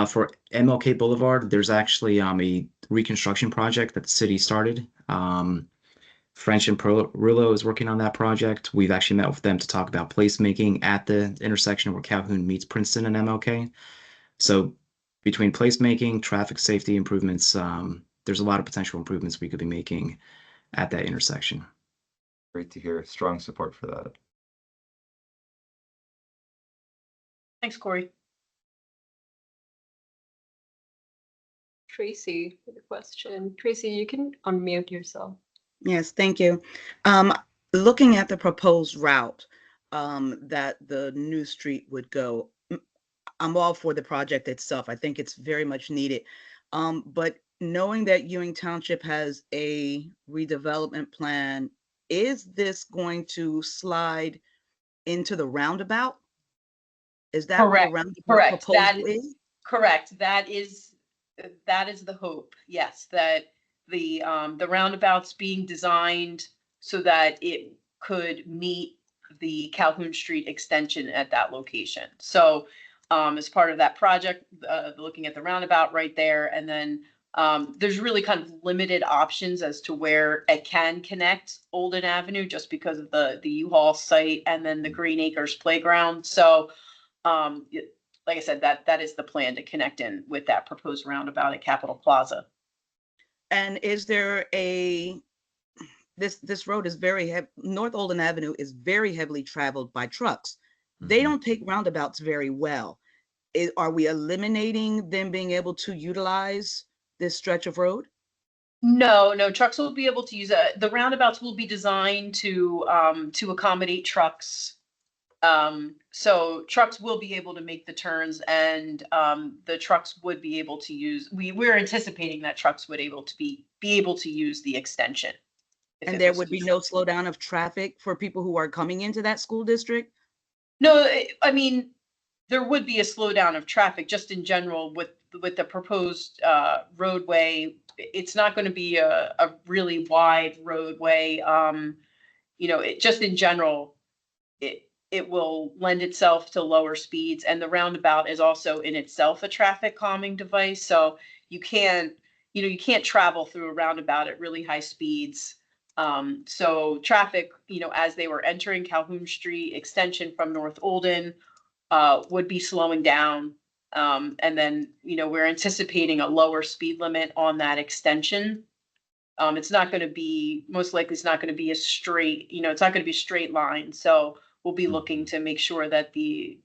[SPEAKER 1] for MLK Boulevard, there's actually a reconstruction project that the city started. French and Perillo is working on that project. We've actually met with them to talk about placemaking at the intersection where Calhoun meets Princeton and MLK. So between placemaking, traffic safety improvements, there's a lot of potential improvements we could be making at that intersection.
[SPEAKER 7] Great to hear. Strong support for that.
[SPEAKER 2] Thanks, Corey.
[SPEAKER 3] Tracy with a question. Tracy, you can unmute yourself.
[SPEAKER 8] Yes, thank you. Looking at the proposed route that the new street would go, I'm all for the project itself. I think it's very much needed. But knowing that Ewing Township has a redevelopment plan, is this going to slide into the roundabout? Is that what the roundabout proposal is?
[SPEAKER 2] Correct. That is the hope. Yes, that the roundabout's being designed so that it could meet the Calhoun Street extension at that location. So as part of that project, looking at the roundabout right there, and then there's really kind of limited options as to where it can connect Olden Avenue just because of the U-Haul site and then the Green Acres playground. So like I said, that is the plan, to connect in with that proposed roundabout at Capitol Plaza.
[SPEAKER 8] And is there this road is very heavy. North Olden Avenue is very heavily traveled by trucks. They don't take roundabouts very well. Are we eliminating them being able to utilize this stretch of road?
[SPEAKER 2] No, trucks will be able to use it. The roundabouts will be designed to accommodate trucks. So trucks will be able to make the turns, and the trucks would be able to use. We're anticipating that trucks would be able to use the extension.
[SPEAKER 8] And there would be no slowdown of traffic for people who are coming into that school district?
[SPEAKER 2] No, I mean, there would be a slowdown of traffic just in general with the proposed roadway. It's not going to be a really wide roadway. Just in general, it will lend itself to lower speeds, and the roundabout is also in itself a traffic calming device. So you can't travel through a roundabout at really high speeds. So traffic, as they were entering Calhoun Street extension from North Olden, would be slowing down. And then, we're anticipating a lower speed limit on that extension. It's not going to be, most likely it's not going to be a straight, it's not going to be a straight line. So we'll be looking to make sure that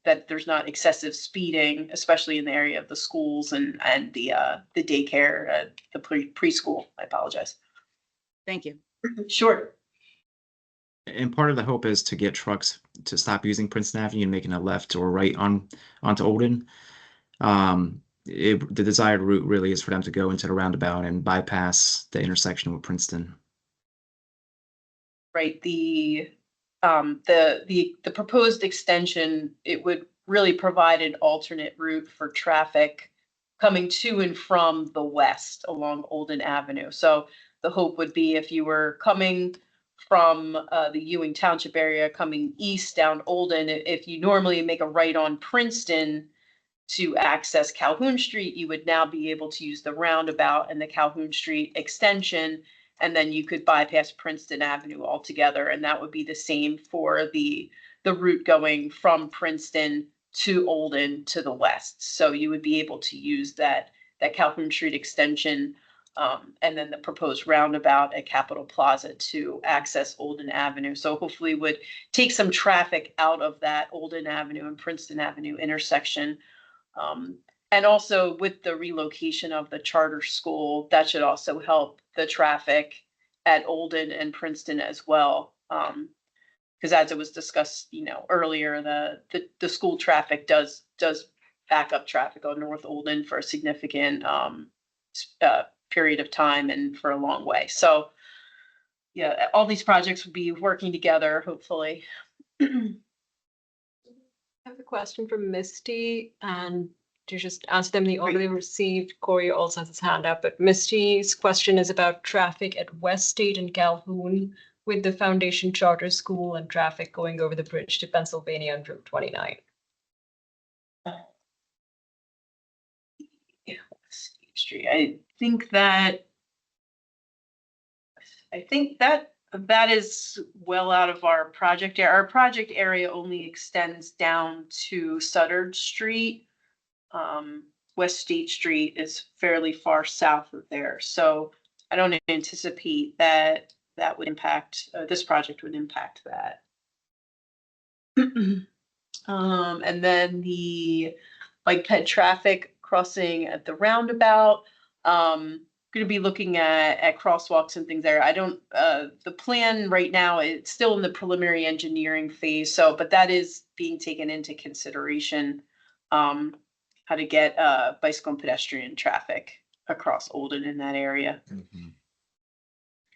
[SPEAKER 2] that there's not excessive speeding, especially in the area of the schools and the daycare, the preschool. I apologize.
[SPEAKER 8] Thank you.
[SPEAKER 2] Sure.
[SPEAKER 1] And part of the hope is to get trucks to stop using Princeton Avenue and making a left or right onto Olden. The desired route really is for them to go into the roundabout and bypass the intersection with Princeton.
[SPEAKER 2] Right. The proposed extension, it would really provide an alternate route for traffic coming to and from the west along Olden Avenue. So the hope would be if you were coming from the Ewing Township area coming east down Olden, if you normally make a right on Princeton to access Calhoun Street, you would now be able to use the roundabout and the Calhoun Street extension, and then you could bypass Princeton Avenue altogether. And that would be the same for the route going from Princeton to Olden to the west. So you would be able to use that Calhoun Street extension and then the proposed roundabout at Capitol Plaza to access Olden Avenue. So hopefully would take some traffic out of that Olden Avenue and Princeton Avenue intersection. And also with the relocation of the charter school, that should also help the traffic at Olden and Princeton as well. Because as it was discussed, earlier, the school traffic does back up traffic on North Olden for a significant period of time and for a long way. So yeah, all these projects will be working together, hopefully.
[SPEAKER 3] I have a question from Misty, and to just answer them in the order they received. Corey also has his hand up, but Misty's question is about traffic at West State and Calhoun with the Foundation Charter School and traffic going over the bridge to Pennsylvania on Route 29.
[SPEAKER 2] Yeah, State Street. I think that is well out of our project area. Our project area only extends down to Sutter Street. West State Street is fairly far south of there. So I don't anticipate that would impact, this project would impact that. And then the bike ped traffic crossing at the roundabout. Going to be looking at crosswalks and things there. I don't, the plan right now, it's still in the preliminary engineering phase. So, but that is being taken into consideration, how to get bicycle and pedestrian traffic across Olden in that area.
[SPEAKER 1] Mm-hmm.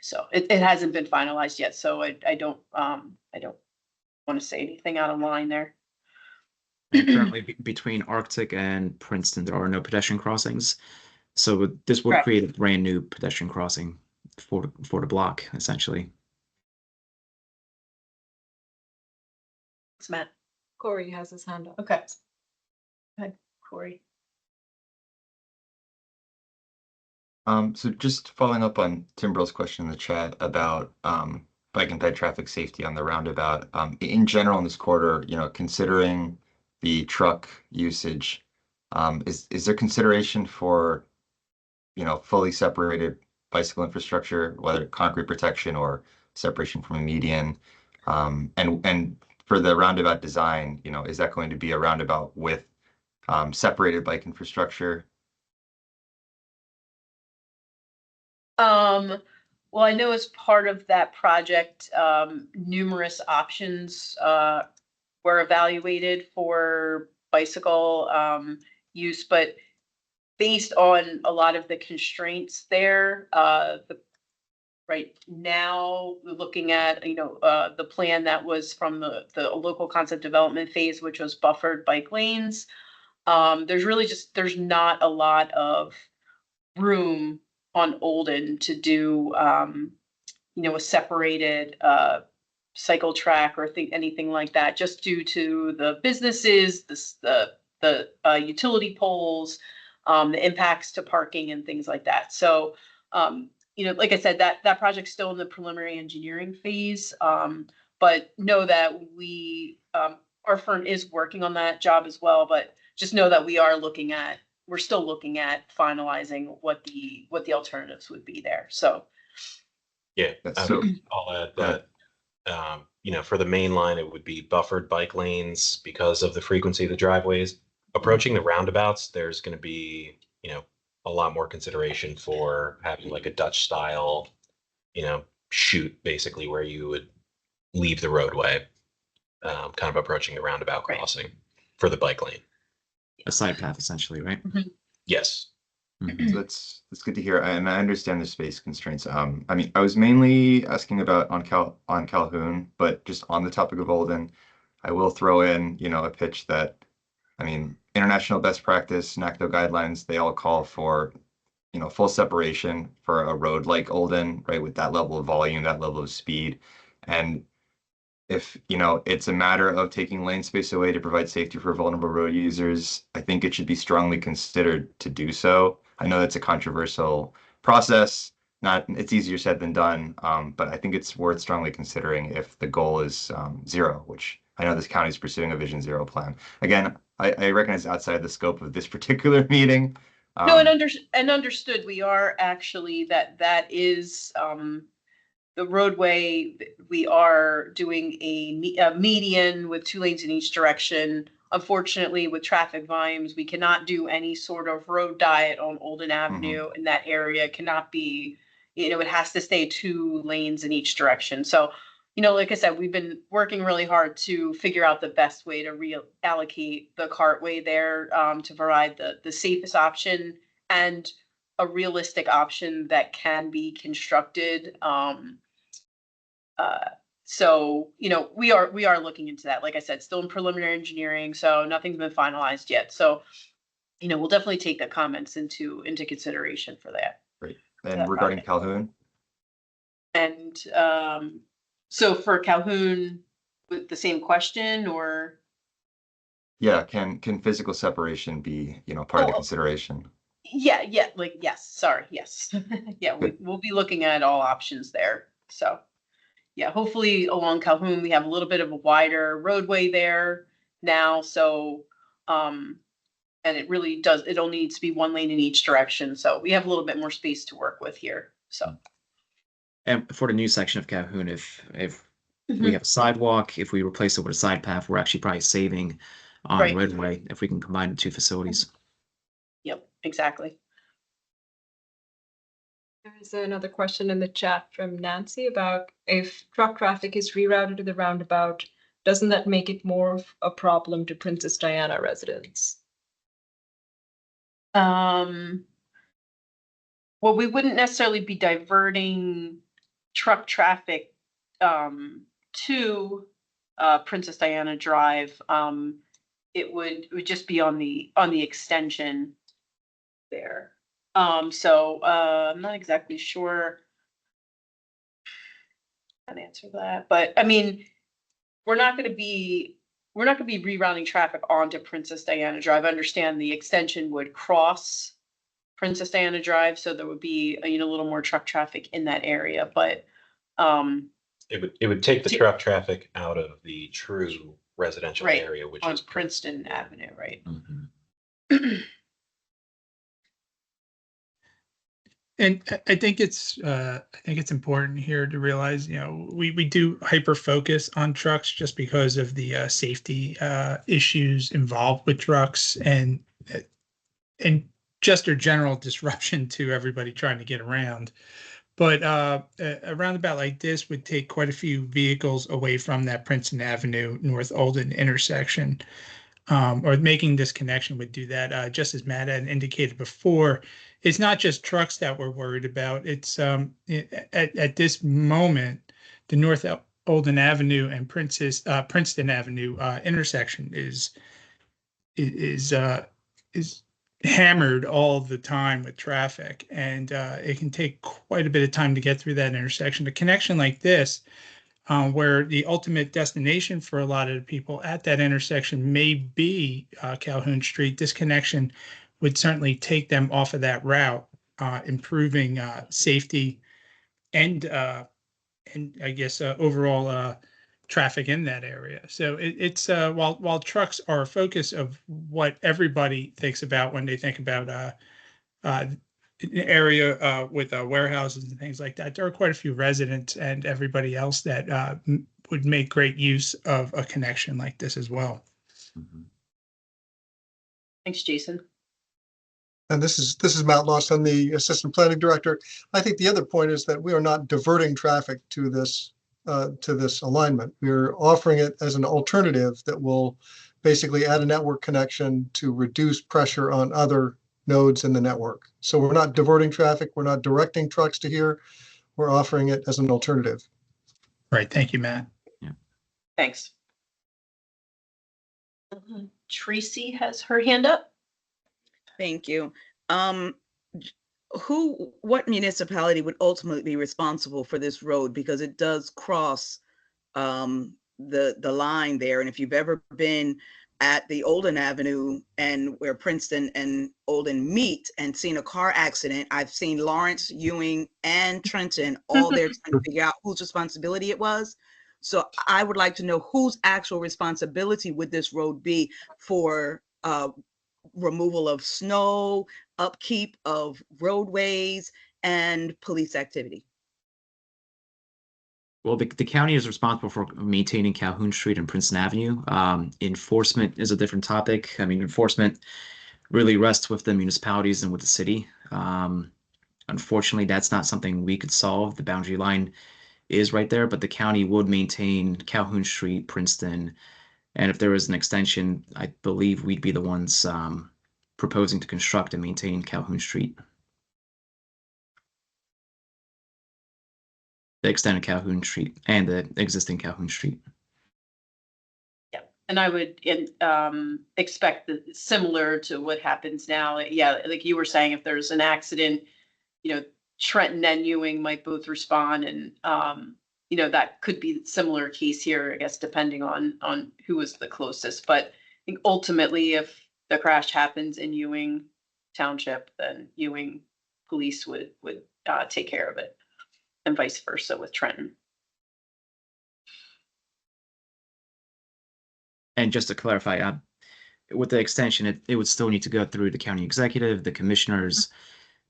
[SPEAKER 2] So it hasn't been finalized yet. So I don't want to say anything out of line there.
[SPEAKER 1] And currently between Arctic and Princeton, there are no pedestrian crossings. So this would create a brand new pedestrian crossing for the block, essentially.
[SPEAKER 2] Thanks, Matt.
[SPEAKER 3] Corey has his hand up.
[SPEAKER 2] Okay. Go ahead, Corey.
[SPEAKER 7] So just following up on Tim Brill's question in the chat about bike and ped traffic safety on the roundabout. In general, in this quarter, considering the truck usage, is there consideration for fully separated bicycle infrastructure, whether concrete protection or separation from a median? And for the roundabout design, is that going to be a roundabout with separated bike infrastructure?
[SPEAKER 2] Well, I know as part of that project, numerous options were evaluated for bicycle use, but based on a lot of the constraints there, right now we're looking at the plan that was from the local concept development phase, which was buffered bike lanes. There's not a lot of room on Olden to do a separated cycle track or anything like that, just due to the businesses, the utility poles, the impacts to parking and things like that. So, like I said, that project's still in the preliminary engineering phase, but know that we our firm is working on that job as well, but just know that we're still looking at finalizing what the alternatives would be there. So
[SPEAKER 4] Yeah,
[SPEAKER 7] So
[SPEAKER 4] I'll add
[SPEAKER 7] go ahead.
[SPEAKER 4] that, for the main line, it would be buffered bike lanes because of the frequency of the driveways. Approaching the roundabouts, there's going to be, a lot more consideration for having like a Dutch style, chute basically where you would leave the roadway, kind of approaching the roundabout
[SPEAKER 2] Right.
[SPEAKER 4] crossing for the bike lane.
[SPEAKER 1] A side path, essentially, right?
[SPEAKER 4] Yes.
[SPEAKER 1] Mhm.
[SPEAKER 7] So that's good to hear, and I understand the space constraints. I mean, I was mainly asking about on Calhoun, but just on the topic of Olden, I will throw in, a pitch that, I mean, international best practice, NACDO guidelines, they all call for, full separation for a road like Olden, right, with that level of volume, that level of speed, and if it's a matter of taking lane space away to provide safety for vulnerable road users, I think it should be strongly considered to do so. I know that's a controversial process. It's easier said than done, but I think it's worth strongly considering if the goal is zero, which I know this county is pursuing a Vision Zero plan. Again, I recognize outside the scope of this particular meeting.
[SPEAKER 2] no, and understood. We are actually that is the roadway. We are doing a median with 2 lanes in each direction. Unfortunately, with traffic volumes, we cannot do any sort of road diet on Olden Avenue in that area. It cannot be, it has to stay 2 lanes in each direction. So, like I said, we've been working really hard to figure out the best way to reallocate the cartway there, to provide the safest option and a realistic option that can be constructed. So, we are looking into that. Like I said, still in preliminary engineering, so nothing's been finalized yet. So, we'll definitely take the comments into consideration for that.
[SPEAKER 7] Great. And regarding Calhoun,
[SPEAKER 2] And so for Calhoun, with the same question, or
[SPEAKER 7] yeah, can physical separation be, part of the
[SPEAKER 2] Oh,
[SPEAKER 7] consideration?
[SPEAKER 2] yeah, like yes, sorry, yes, yeah, we'll be looking at all options there. So. Yeah, hopefully along Calhoun, we have a little bit of a wider roadway there now, so, and it really it only needs to be 1 lane in each direction, so we have a little bit more space to work with here, so.
[SPEAKER 1] And for the new section of Calhoun, if
[SPEAKER 2] Mhm.
[SPEAKER 1] we have a sidewalk, if we replace it with a side path, we're actually probably saving on
[SPEAKER 2] Right.
[SPEAKER 1] roadway if we can combine the two facilities.
[SPEAKER 2] Yep, exactly.
[SPEAKER 3] There's another question in the chat from Nancy about if truck traffic is rerouted to the roundabout, doesn't that make it more of a problem to Princess Diana residents?
[SPEAKER 2] Well, we wouldn't necessarily be diverting truck traffic to Princess Diana Drive. It would just be on the extension there. So I'm not exactly sure how to answer that, but I mean, we're not going to be rerouting traffic onto Princess Diana Drive. I understand the extension would cross Princess Diana Drive, so there would be a little more truck traffic in that area, but
[SPEAKER 4] It would take the truck traffic out of the true residential
[SPEAKER 2] Right,
[SPEAKER 4] area, which
[SPEAKER 2] on
[SPEAKER 4] is
[SPEAKER 2] Princeton Avenue, right?
[SPEAKER 1] Mhm.
[SPEAKER 9] And I think it's important here to realize, we do hyper focus on trucks just because of the safety issues involved with trucks and just a general disruption to everybody trying to get around. But a roundabout like this would take quite a few vehicles away from that Princeton Avenue North Olden intersection. Or making this connection would do that. Just as Matt had indicated before, it's not just trucks that we're worried about. It's at this moment, the North Olden Avenue and Princeton Avenue intersection is hammered all the time with traffic, and it can take quite a bit of time to get through that intersection. A connection like this, where the ultimate destination for a lot of the people at that intersection may be Calhoun Street, this connection would certainly take them off of that route, improving safety and I guess overall traffic in that area. So it's while trucks are a focus of what everybody thinks about when they think about an area with warehouses and things like that, there are quite a few residents and everybody else that would make great use of a connection like this as well.
[SPEAKER 7] Mhm.
[SPEAKER 2] Thanks, Jason.
[SPEAKER 10] And this is Matt Lost. I'm the Assistant Planning Director. I think the other point is that we are not diverting traffic to this alignment. We're offering it as an alternative that will basically add a network connection to reduce pressure on other nodes in the network. So we're not diverting traffic. We're not directing trucks to here. We're offering it as an alternative.
[SPEAKER 9] Right. Thank you, Matt.
[SPEAKER 2] Thanks. Tracy has her hand up.
[SPEAKER 8] Thank you. What municipality would ultimately be responsible for this road? Because it does cross the line there. And if you've ever been at the Olden Avenue and where Princeton and Olden meet and seen a car accident, I've seen Lawrence, Ewing, and Trenton all there trying to figure out whose responsibility it was. So I would like to know whose actual responsibility would this road be for removal of snow, upkeep of roadways, and police activity.
[SPEAKER 1] Well, the county is responsible for maintaining Calhoun Street and Princeton Avenue. Enforcement is a different topic. I mean, enforcement really rests with the municipalities and with the city. Unfortunately, that's not something we could solve. The boundary line is right there, but the county would maintain Calhoun Street, Princeton, and if there was an extension, I believe we'd be the ones proposing to construct and maintain Calhoun Street. The extended Calhoun Street and the existing Calhoun Street.
[SPEAKER 2] Yeah, and I would expect that similar to what happens now. Yeah, like you were saying, if there's an accident, Trenton and Ewing might both respond, and that could be a similar case here, I guess, depending on who was the closest. But I think ultimately, if the crash happens in Ewing Township, then Ewing police would take care of it, and vice versa with Trenton.
[SPEAKER 1] And just to clarify, with the extension, it would still need to go through the county executive, the commissioners.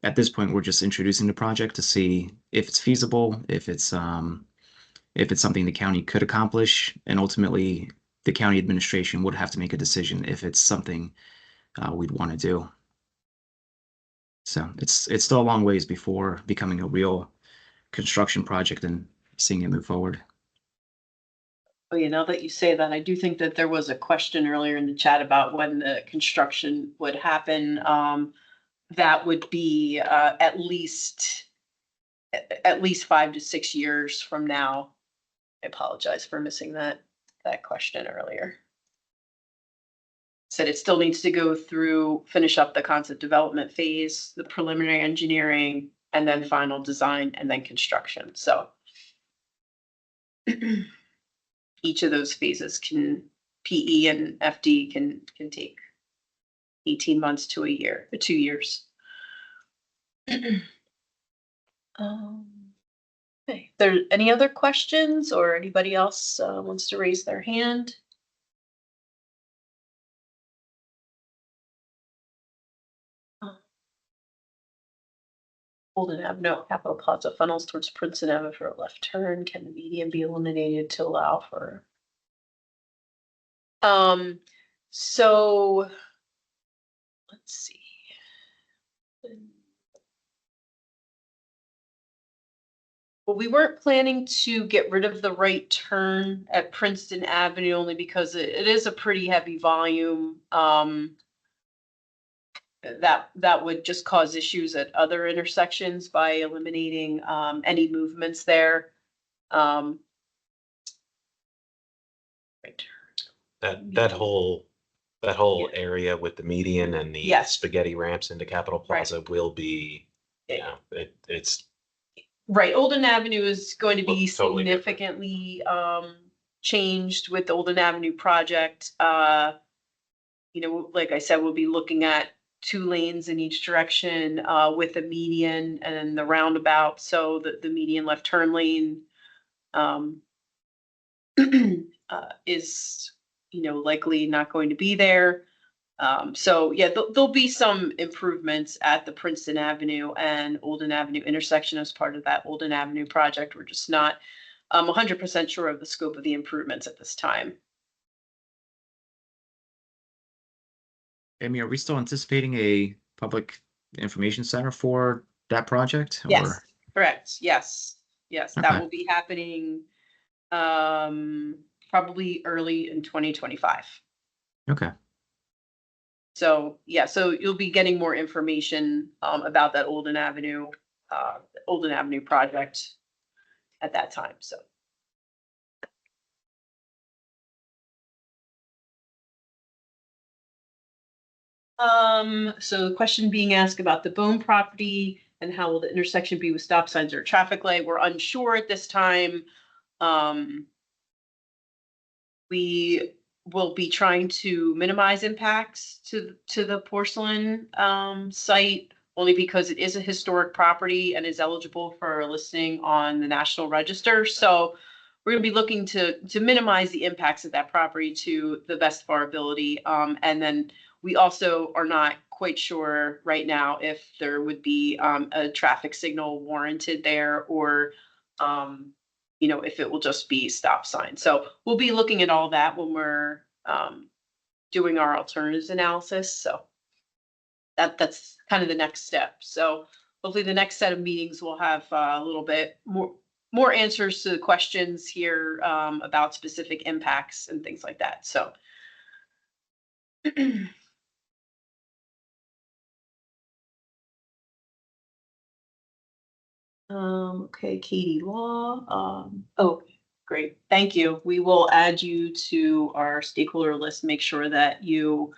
[SPEAKER 1] At this point, we're just introducing the project to see if it's feasible, if it's something the county could accomplish, and ultimately the county administration would have to make a decision if it's something we'd want to do. So it's still a long ways before becoming a real construction project and seeing it move forward.
[SPEAKER 2] Oh, yeah, now that you say that, I do think that there was a question earlier in the chat about when the construction would happen. That would be at least 5 to 6 years from now. I apologize for missing that question earlier. Said it still needs to finish up the concept development phase, the preliminary engineering, and then final design, and then construction. So each of those phases PE and FD can take 18 months to a year, 2 years. Okay. There any other questions, or anybody else wants to raise their hand? Olden Avenue, Capitol Plaza funnels towards Princeton Avenue for a left turn. Can the median be eliminated to allow for? So let's see. Well, we weren't planning to get rid of the right turn at Princeton Avenue only because it is a pretty heavy volume. That would just cause issues at other intersections by eliminating any movements there. Right.
[SPEAKER 4] That whole area with the median and the spaghetti ramps into Capitol Plaza will be, it's
[SPEAKER 2] right. Olden Avenue is going to be
[SPEAKER 4] totally
[SPEAKER 2] significantly changed with the Olden Avenue project. Like I said, we'll be looking at 2 lanes in each direction with a median and the roundabout. So the median left turn lane is, likely not going to be there. So yeah, there'll be some improvements at the Princeton Avenue and Olden Avenue intersection as part of that Olden Avenue project. We're just not 100% sure of the scope of the improvements at this time.
[SPEAKER 1] Amy, are we still anticipating a public information center for that project?
[SPEAKER 2] Yes, correct. Yes, that
[SPEAKER 1] Okay.
[SPEAKER 2] will be happening probably early in 2025.
[SPEAKER 1] Okay.
[SPEAKER 2] So yeah, so you'll be getting more information about that Olden Avenue project at that time. So. So the question being asked about the Bone property and how will the intersection be with stop signs or traffic light? We're unsure at this time. We will be trying to minimize impacts to the porcelain site, only because it is a historic property and is eligible for a listing on the National Register. So we're going to be looking to minimize the impacts of that property to the best of our ability. And then we also are not quite sure right now if there would be a traffic signal warranted there, or if it will just be stop signs. So we'll be looking at all that when we're doing our alternatives analysis. So that's kind of the next step. So hopefully the next set of meetings will have a little bit more answers to the questions here about specific impacts and things like that. So. Okay, Katie Law. Oh, great. Thank you. We will add you to our stakeholder list, make sure that you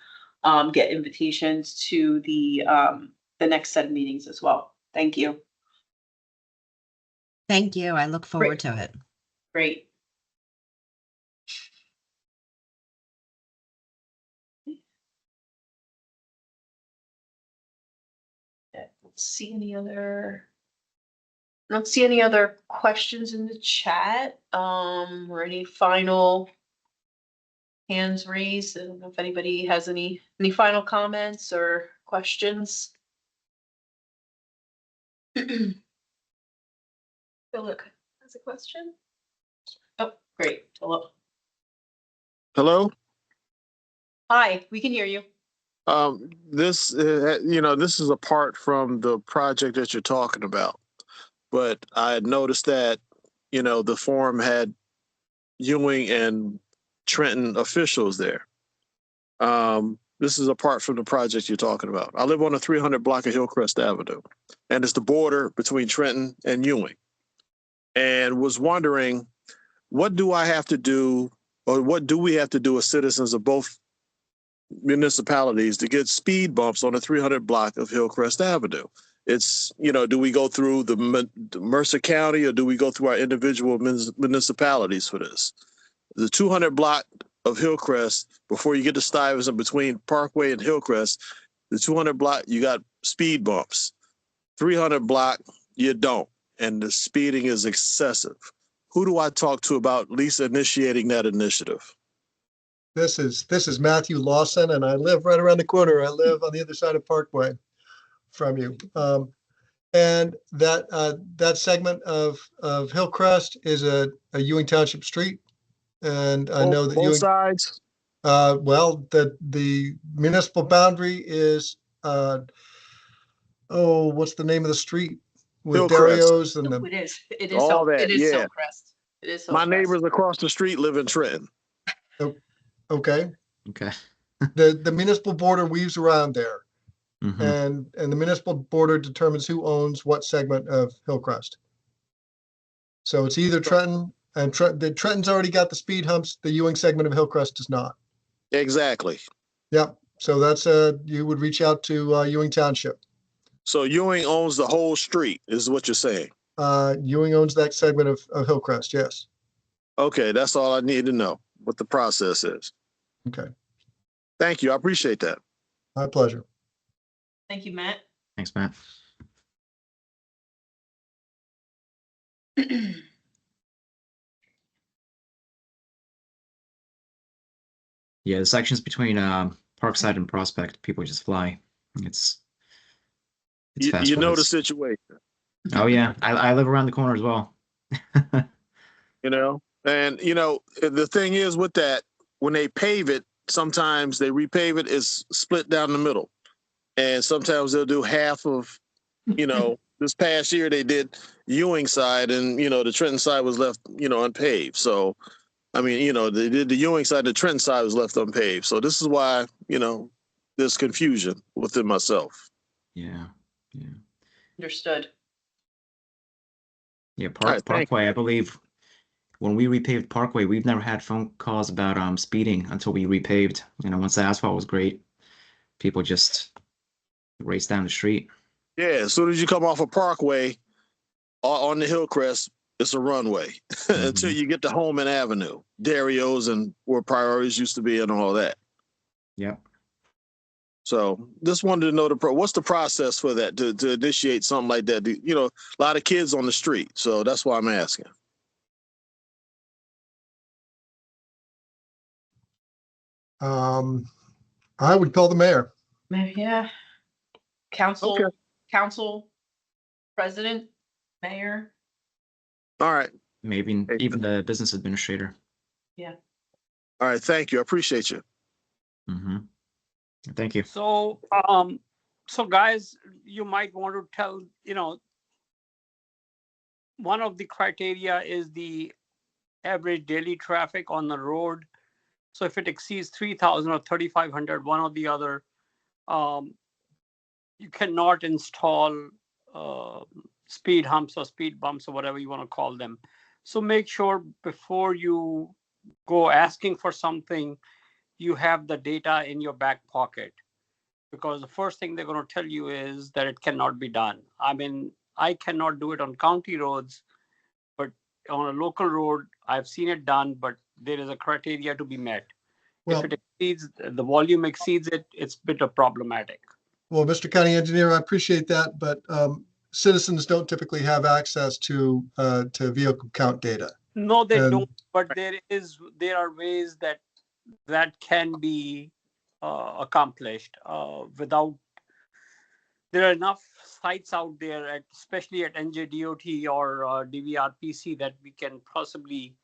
[SPEAKER 2] get invitations to the next set of meetings as well. Thank you.
[SPEAKER 11] Thank you. I look forward to it.
[SPEAKER 2] Great. Let's see any other. I don't see any other questions in the chat or any final hands raised. I don't know if anybody has any final comments or questions. Philip has a question. Oh, great. Hello.
[SPEAKER 12] Hello.
[SPEAKER 2] Hi, we can hear you.
[SPEAKER 12] This is apart from the project that you're talking about, but I had noticed that, the forum had Ewing and Trenton officials there. This is apart from the project you're talking about. I live on the 300 block of Hillcrest Avenue, and it's the border between Trenton and Ewing. And was wondering, what do I have to do, or what do we have to do as citizens of both municipalities to get speed bumps on the 300 block of Hillcrest Avenue? It's, do we go through the Mercer County, or do we go through our individual municipalities for this? The 200 block of Hillcrest, before you get to Stuyvesant, between Parkway and Hillcrest, the 200 block, you got speed bumps. 300 block, you don't. And the speeding is excessive. Who do I talk to about at least initiating that initiative?
[SPEAKER 10] This is Matthew Lawson, and I live right around the corner. I live on the other side of Parkway from you. And that segment of Hillcrest is a Ewing Township street. And I know that
[SPEAKER 12] both
[SPEAKER 10] Ewing,
[SPEAKER 12] sides.
[SPEAKER 10] well, the municipal boundary is what's the name of the street with
[SPEAKER 12] Hillcrest.
[SPEAKER 10] Dario's and
[SPEAKER 2] No,
[SPEAKER 10] the
[SPEAKER 2] it is
[SPEAKER 12] all that,
[SPEAKER 2] it is
[SPEAKER 12] yeah.
[SPEAKER 2] Hillcrest. It is Hillcrest.
[SPEAKER 12] My neighbors across the street live in Trenton.
[SPEAKER 10] okay.
[SPEAKER 1] Okay.
[SPEAKER 10] The municipal border weaves around there.
[SPEAKER 1] Mhm.
[SPEAKER 10] And the municipal border determines who owns what segment of Hillcrest. So it's either Trenton, and Trenton's already got the speed humps. The Ewing segment of Hillcrest does not.
[SPEAKER 12] Exactly.
[SPEAKER 10] Yep. So that's you would reach out to Ewing Township.
[SPEAKER 12] So Ewing owns the whole street, is what you're saying?
[SPEAKER 10] Ewing owns that segment of Hillcrest. Yes.
[SPEAKER 12] Okay, that's all I need to know, what the process is.
[SPEAKER 10] Okay.
[SPEAKER 12] Thank you. I appreciate that.
[SPEAKER 10] My pleasure.
[SPEAKER 2] Thank you, Matt.
[SPEAKER 1] Thanks, Matt. Yeah, the sections between Parkside and Prospect, people just fly. It's fast
[SPEAKER 12] You know the
[SPEAKER 1] roads.
[SPEAKER 12] situation,
[SPEAKER 1] Oh yeah, I live around the corner as well.
[SPEAKER 12] you know? And, you know, the thing is with that, when they pave it, sometimes they repave it, it's split down the middle. And sometimes they'll do half of, you know, this past year they did Ewing side and, you know, the Trenton side was left, you know, unpaved. So, I mean, you know, they did the Ewing side, the Trenton side was left unpaved. So this is why, you know, there's confusion within myself.
[SPEAKER 1] Yeah, yeah,
[SPEAKER 2] Understood.
[SPEAKER 1] yeah.
[SPEAKER 12] All right, thank
[SPEAKER 1] Parkway, I believe when we repaved Parkway, we've never had phone calls about speeding until we repaved. You know, once the asphalt was great, people just raced down the street.
[SPEAKER 12] Yeah, as soon as you come off a Parkway on the Hillcrest, it's a runway until you get to Holman Avenue, Dario's, and where Priorities used to be, and all that.
[SPEAKER 1] Yep.
[SPEAKER 12] So just wanted to know what's the process for that to initiate something like that? You know, a lot of kids on the street, so that's why I'm asking.
[SPEAKER 10] I would call the mayor.
[SPEAKER 2] Yeah. Council,
[SPEAKER 12] Okay.
[SPEAKER 2] council, president, mayor.
[SPEAKER 12] All right.
[SPEAKER 1] Maybe even the business administrator.
[SPEAKER 2] Yeah.
[SPEAKER 12] All right. Thank you. I appreciate you.
[SPEAKER 1] Mm-hmm. Thank you.
[SPEAKER 13] So, so guys, you might want to tell, you know, one of the criteria is the average daily traffic on the road. So if it exceeds 3,000 or 3,500, one or the other, you cannot install speed humps or speed bumps or whatever you want to call them. So make sure before you go asking for something, you have the data in your back pocket, because the first thing they're going to tell you is that it cannot be done. I mean, I cannot do it on county roads, but on a local road, I've seen it done, but there is a criteria to be met.
[SPEAKER 10] Well,
[SPEAKER 13] if it exceeds, the volume exceeds it, it's a bit of problematic.
[SPEAKER 10] well, Mr. County Engineer, I appreciate that, but citizens don't typically have access to vehicle count data.
[SPEAKER 13] No, they
[SPEAKER 10] And-
[SPEAKER 13] don't, but there are ways that can be accomplished without. There are enough sites out there, especially at NJDOT or DVRPC, that we can possibly,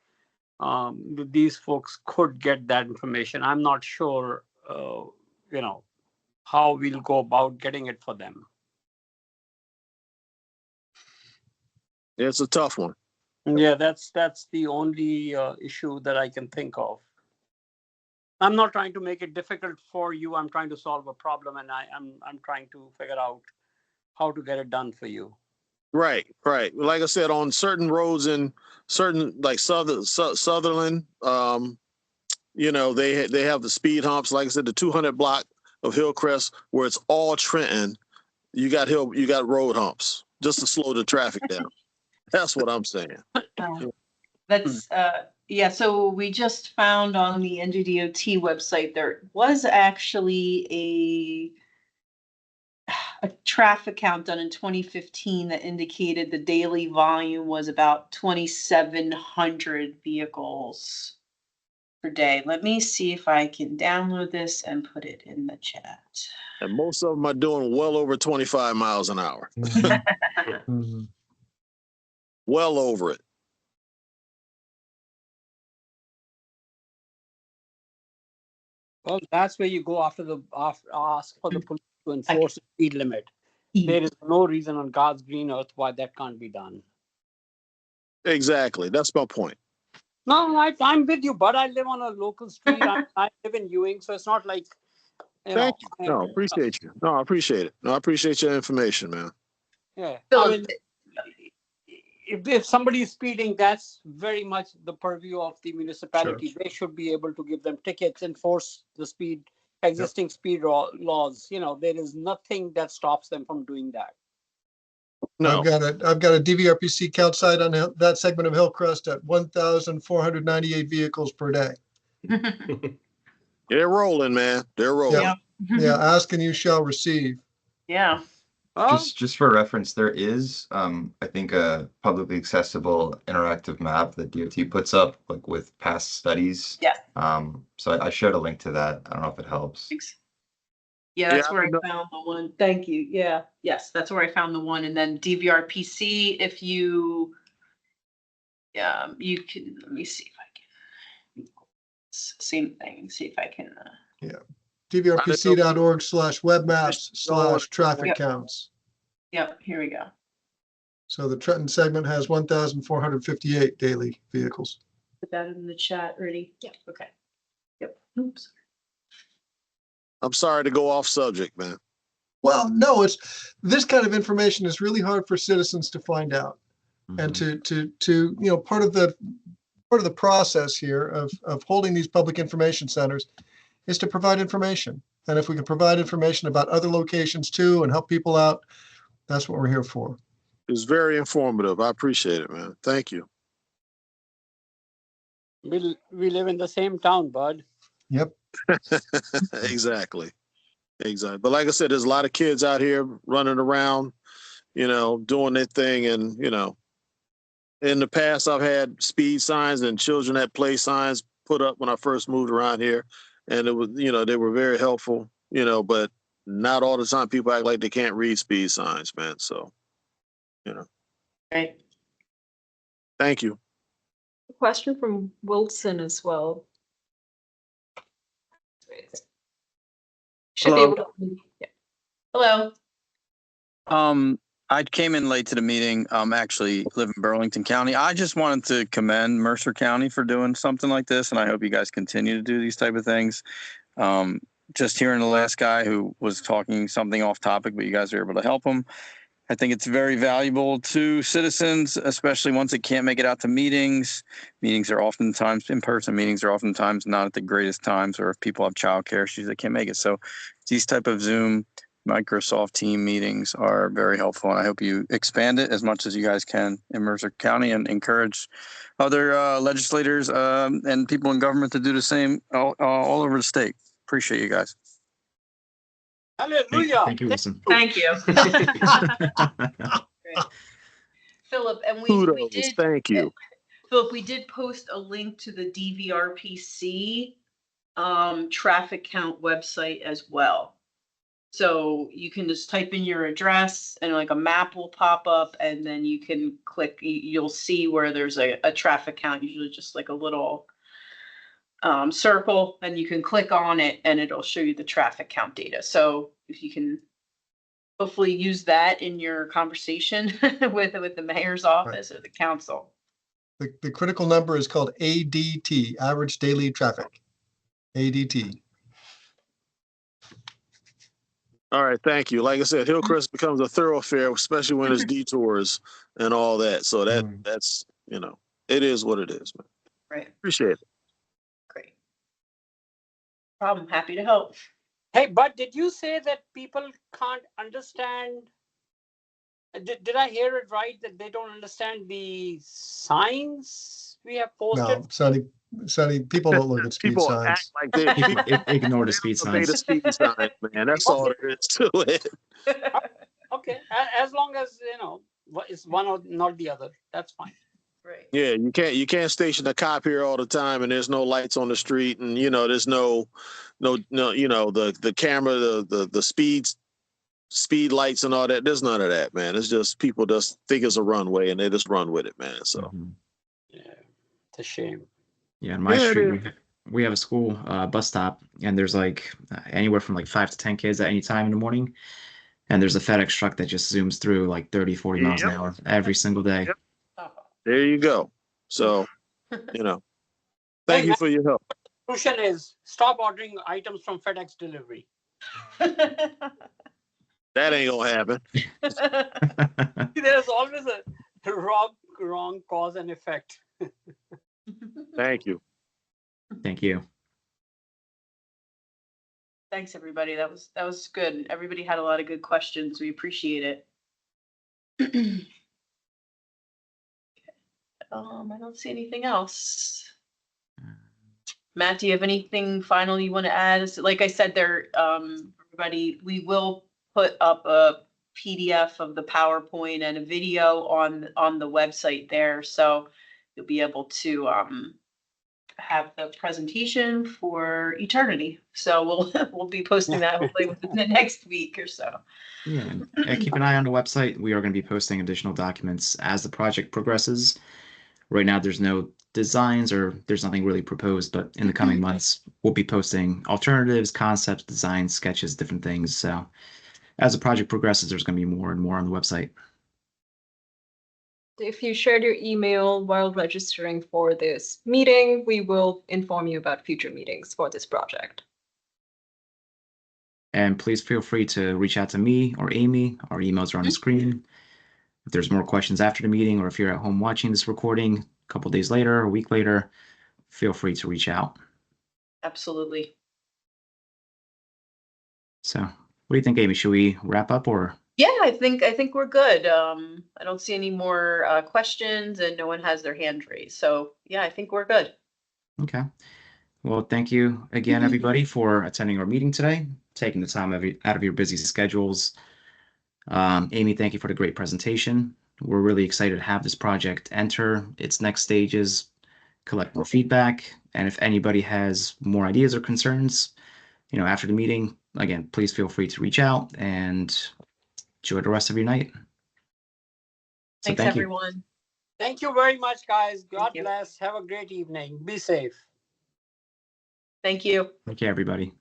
[SPEAKER 13] these folks could get that information. I'm not sure, you know, how we'll go about getting it for them.
[SPEAKER 12] It's a tough one.
[SPEAKER 13] Yeah, that's the only issue that I can think of. I'm not trying to make it difficult for you. I'm trying to solve a problem, and I'm trying to figure out how to get it done for you.
[SPEAKER 12] Right, right. Like I said, on certain roads in certain like Sutherland, you know, they have the speed humps. Like I said, the 200 block of Hillcrest where it's all Trenton, you got road humps just to slow the traffic down. That's what I'm saying.
[SPEAKER 2] That's yeah. So we just found on the NJDOT website there was actually a traffic count done in 2015 that indicated the daily volume was about 2,700 vehicles per day. Let me see if I can download this and put it in the chat.
[SPEAKER 12] And most of them are doing well over 25 miles an hour.
[SPEAKER 10] Mhm.
[SPEAKER 12] Well over it.
[SPEAKER 13] Well, that's where you go ask for the police to enforce the speed limit. There is no reason on God's green earth why that can't be done.
[SPEAKER 12] Exactly. That's my point.
[SPEAKER 13] No, I'm with you, but I live on a local street. I live in Ewing, so it's not like,
[SPEAKER 12] Thank you. No, appreciate you. No, I appreciate it. No, I appreciate your information, man.
[SPEAKER 13] Yeah.
[SPEAKER 2] So-
[SPEAKER 13] I mean, if somebody is speeding, that's very much the purview of the municipality. Sure. They should be able to give them tickets, enforce the existing speed laws. You know, there is nothing that stops them from doing that.
[SPEAKER 12] No.
[SPEAKER 10] I've got a DVRPC count site on that segment of Hillcrest at 1,498 vehicles per day.
[SPEAKER 12] They're rolling, man. They're rolling.
[SPEAKER 10] Yeah. Yeah. Ask and you shall receive.
[SPEAKER 2] Yeah.
[SPEAKER 13] Well,
[SPEAKER 7] Just for reference, there is, I think, a publicly accessible interactive map that DOT puts up, like with past studies.
[SPEAKER 2] Yeah.
[SPEAKER 7] So I shared a link to that. I don't know if it helps.
[SPEAKER 2] Thanks. Yeah, that's
[SPEAKER 12] Yeah,
[SPEAKER 2] where I
[SPEAKER 12] no-
[SPEAKER 2] found the one. Thank you. Yeah, yes, that's where I found the one. And then DVRPC, if you, you can, let me see if I can. Same thing, see if I can.
[SPEAKER 10] dvrpc.org/webmaps/traffic
[SPEAKER 2] Yep.
[SPEAKER 10] counts.
[SPEAKER 2] Yep, here we go.
[SPEAKER 10] So the Trenton segment has 1,458 daily vehicles.
[SPEAKER 2] Put that in the chat, ready? Yep. Okay. Yep. Oops.
[SPEAKER 12] I'm sorry to go off subject, man.
[SPEAKER 10] Well, no, it's this kind of information is really hard for citizens to find out. And to part of the process here of holding these public information centers is to provide information. And if we can provide information about other locations too and help people out, that's what we're here for.
[SPEAKER 12] It was very informative. I appreciate it, man. Thank you.
[SPEAKER 13] we live in the same town, bud.
[SPEAKER 10] Yep.
[SPEAKER 12] Exactly. But like I said, there's a lot of kids out here running around, doing their thing. And, in the past, I've had speed signs and children at play signs put up when I first moved around here. And it was, they were very helpful, but not all the time people act like they can't read speed signs, man. So,
[SPEAKER 2] Right.
[SPEAKER 12] Thank you.
[SPEAKER 3] A question from Wilson as well. Should be
[SPEAKER 14] Hello.
[SPEAKER 3] able to. Yeah.
[SPEAKER 2] Hello.
[SPEAKER 14] I came in late to the meeting. Actually live in Burlington County. I just wanted to commend Mercer County for doing something like this, and I hope you guys continue to do these type of things. Just hearing the last guy who was talking something off topic, but you guys were able to help him. I think it's very valuable to citizens, especially once they can't make it out to meetings. Meetings are oftentimes, in-person meetings are oftentimes not at the greatest times, or if people have childcare issues, they can't make it. So these type of Zoom, Microsoft Team meetings are very helpful. And I hope you expand it as much as you guys can in Mercer County and encourage other legislators and people in government to do the same all over the state. Appreciate you guys.
[SPEAKER 13] Hallelujah.
[SPEAKER 1] Thank you, Wilson.
[SPEAKER 2] Thank you. Philip, and we
[SPEAKER 12] Kudos.
[SPEAKER 2] did.
[SPEAKER 12] Thank you.
[SPEAKER 2] Philip, we did post a link to the DVRPC traffic count website as well. So you can just type in your address and like a map will pop up, and then you can click, you'll see where there's a traffic count, usually just like a little circle, and you can click on it and it'll show you the traffic count data. So if you can hopefully use that in your conversation with the mayor's office or the council.
[SPEAKER 10] The critical number is called ADT, average daily traffic. ADT.
[SPEAKER 12] All right. Thank you. Like I said, Hillcrest becomes a thoroughfare, especially when there's detours and all that. So that's, it is what it is, man.
[SPEAKER 2] Right.
[SPEAKER 12] Appreciate it.
[SPEAKER 2] Great. Problem. Happy to help.
[SPEAKER 13] Hey, but did you say that people can't understand? Did I hear it right that they don't understand the signs we have posted?
[SPEAKER 10] No, Sonny, people don't look at speed
[SPEAKER 12] People
[SPEAKER 10] signs.
[SPEAKER 12] act like they
[SPEAKER 1] Ignore the speed
[SPEAKER 12] obey
[SPEAKER 1] signs.
[SPEAKER 12] the speed sign, man. That's all there is to it.
[SPEAKER 13] Okay, as long as it's one or not the other, that's fine.
[SPEAKER 2] Right.
[SPEAKER 12] Yeah, you can't station a cop here all the time, and there's no lights on the street, and there's no the camera, the speed lights and all that. There's none of that, man. It's just people just think it's a runway and they just run with it, man. So
[SPEAKER 13] Yeah, it's a shame.
[SPEAKER 1] Yeah, in my street, we have a school bus stop, and there's like anywhere from like 5 to 10 kids at any time in the morning. And there's a FedEx truck that just zooms through like 30, 40 miles an hour every single day.
[SPEAKER 12] Yep. There you go. So, thank you for your help.
[SPEAKER 13] The solution is stop ordering items from FedEx delivery.
[SPEAKER 12] That ain't gonna happen.
[SPEAKER 13] There's always a wrong cause and effect.
[SPEAKER 12] Thank you.
[SPEAKER 1] Thank you.
[SPEAKER 2] Thanks, everybody. That was good. Everybody had a lot of good questions. We appreciate it. I don't see anything else. Matt, do you have anything final you want to add? Like I said, everybody, we will put up a PDF of the PowerPoint and a video on the website there. So you'll be able to have the presentation for eternity. So we'll be posting that hopefully within the next week or so.
[SPEAKER 1] Yeah, and keep an eye on the website. We are going to be posting additional documents as the project progresses. Right now, there's no designs or there's nothing really proposed, but in the coming months, we'll be posting alternatives, concepts, designs, sketches, different things. So as the project progresses, there's going to be more and more on the website.
[SPEAKER 3] If you shared your email while registering for this meeting, we will inform you about future meetings for this project.
[SPEAKER 1] And please feel free to reach out to me or Amy. Our emails are on the screen. If there's more questions after the meeting, or if you're at home watching this recording a couple days later, a week later, feel free to reach out.
[SPEAKER 2] Absolutely.
[SPEAKER 1] So what do you think, Amy? Should we wrap up or?
[SPEAKER 2] Yeah, I think we're good. I don't see any more questions and no one has their hand raised. So yeah, I think we're good.
[SPEAKER 1] Okay. Well, thank you again, everybody, for attending our meeting today, taking the time out of your busy schedules. Amy, thank you for the great presentation. We're really excited to have this project enter its next stages, collect more feedback, and if anybody has more ideas or concerns, after the meeting, again, please feel free to reach out and enjoy the rest of your night. So
[SPEAKER 2] Thanks,
[SPEAKER 1] thank you.
[SPEAKER 2] everyone.
[SPEAKER 13] Thank you very much, guys. God
[SPEAKER 2] you.
[SPEAKER 13] bless. Have a great evening. Be safe.
[SPEAKER 2] Thank you.
[SPEAKER 1] Thank you, everybody.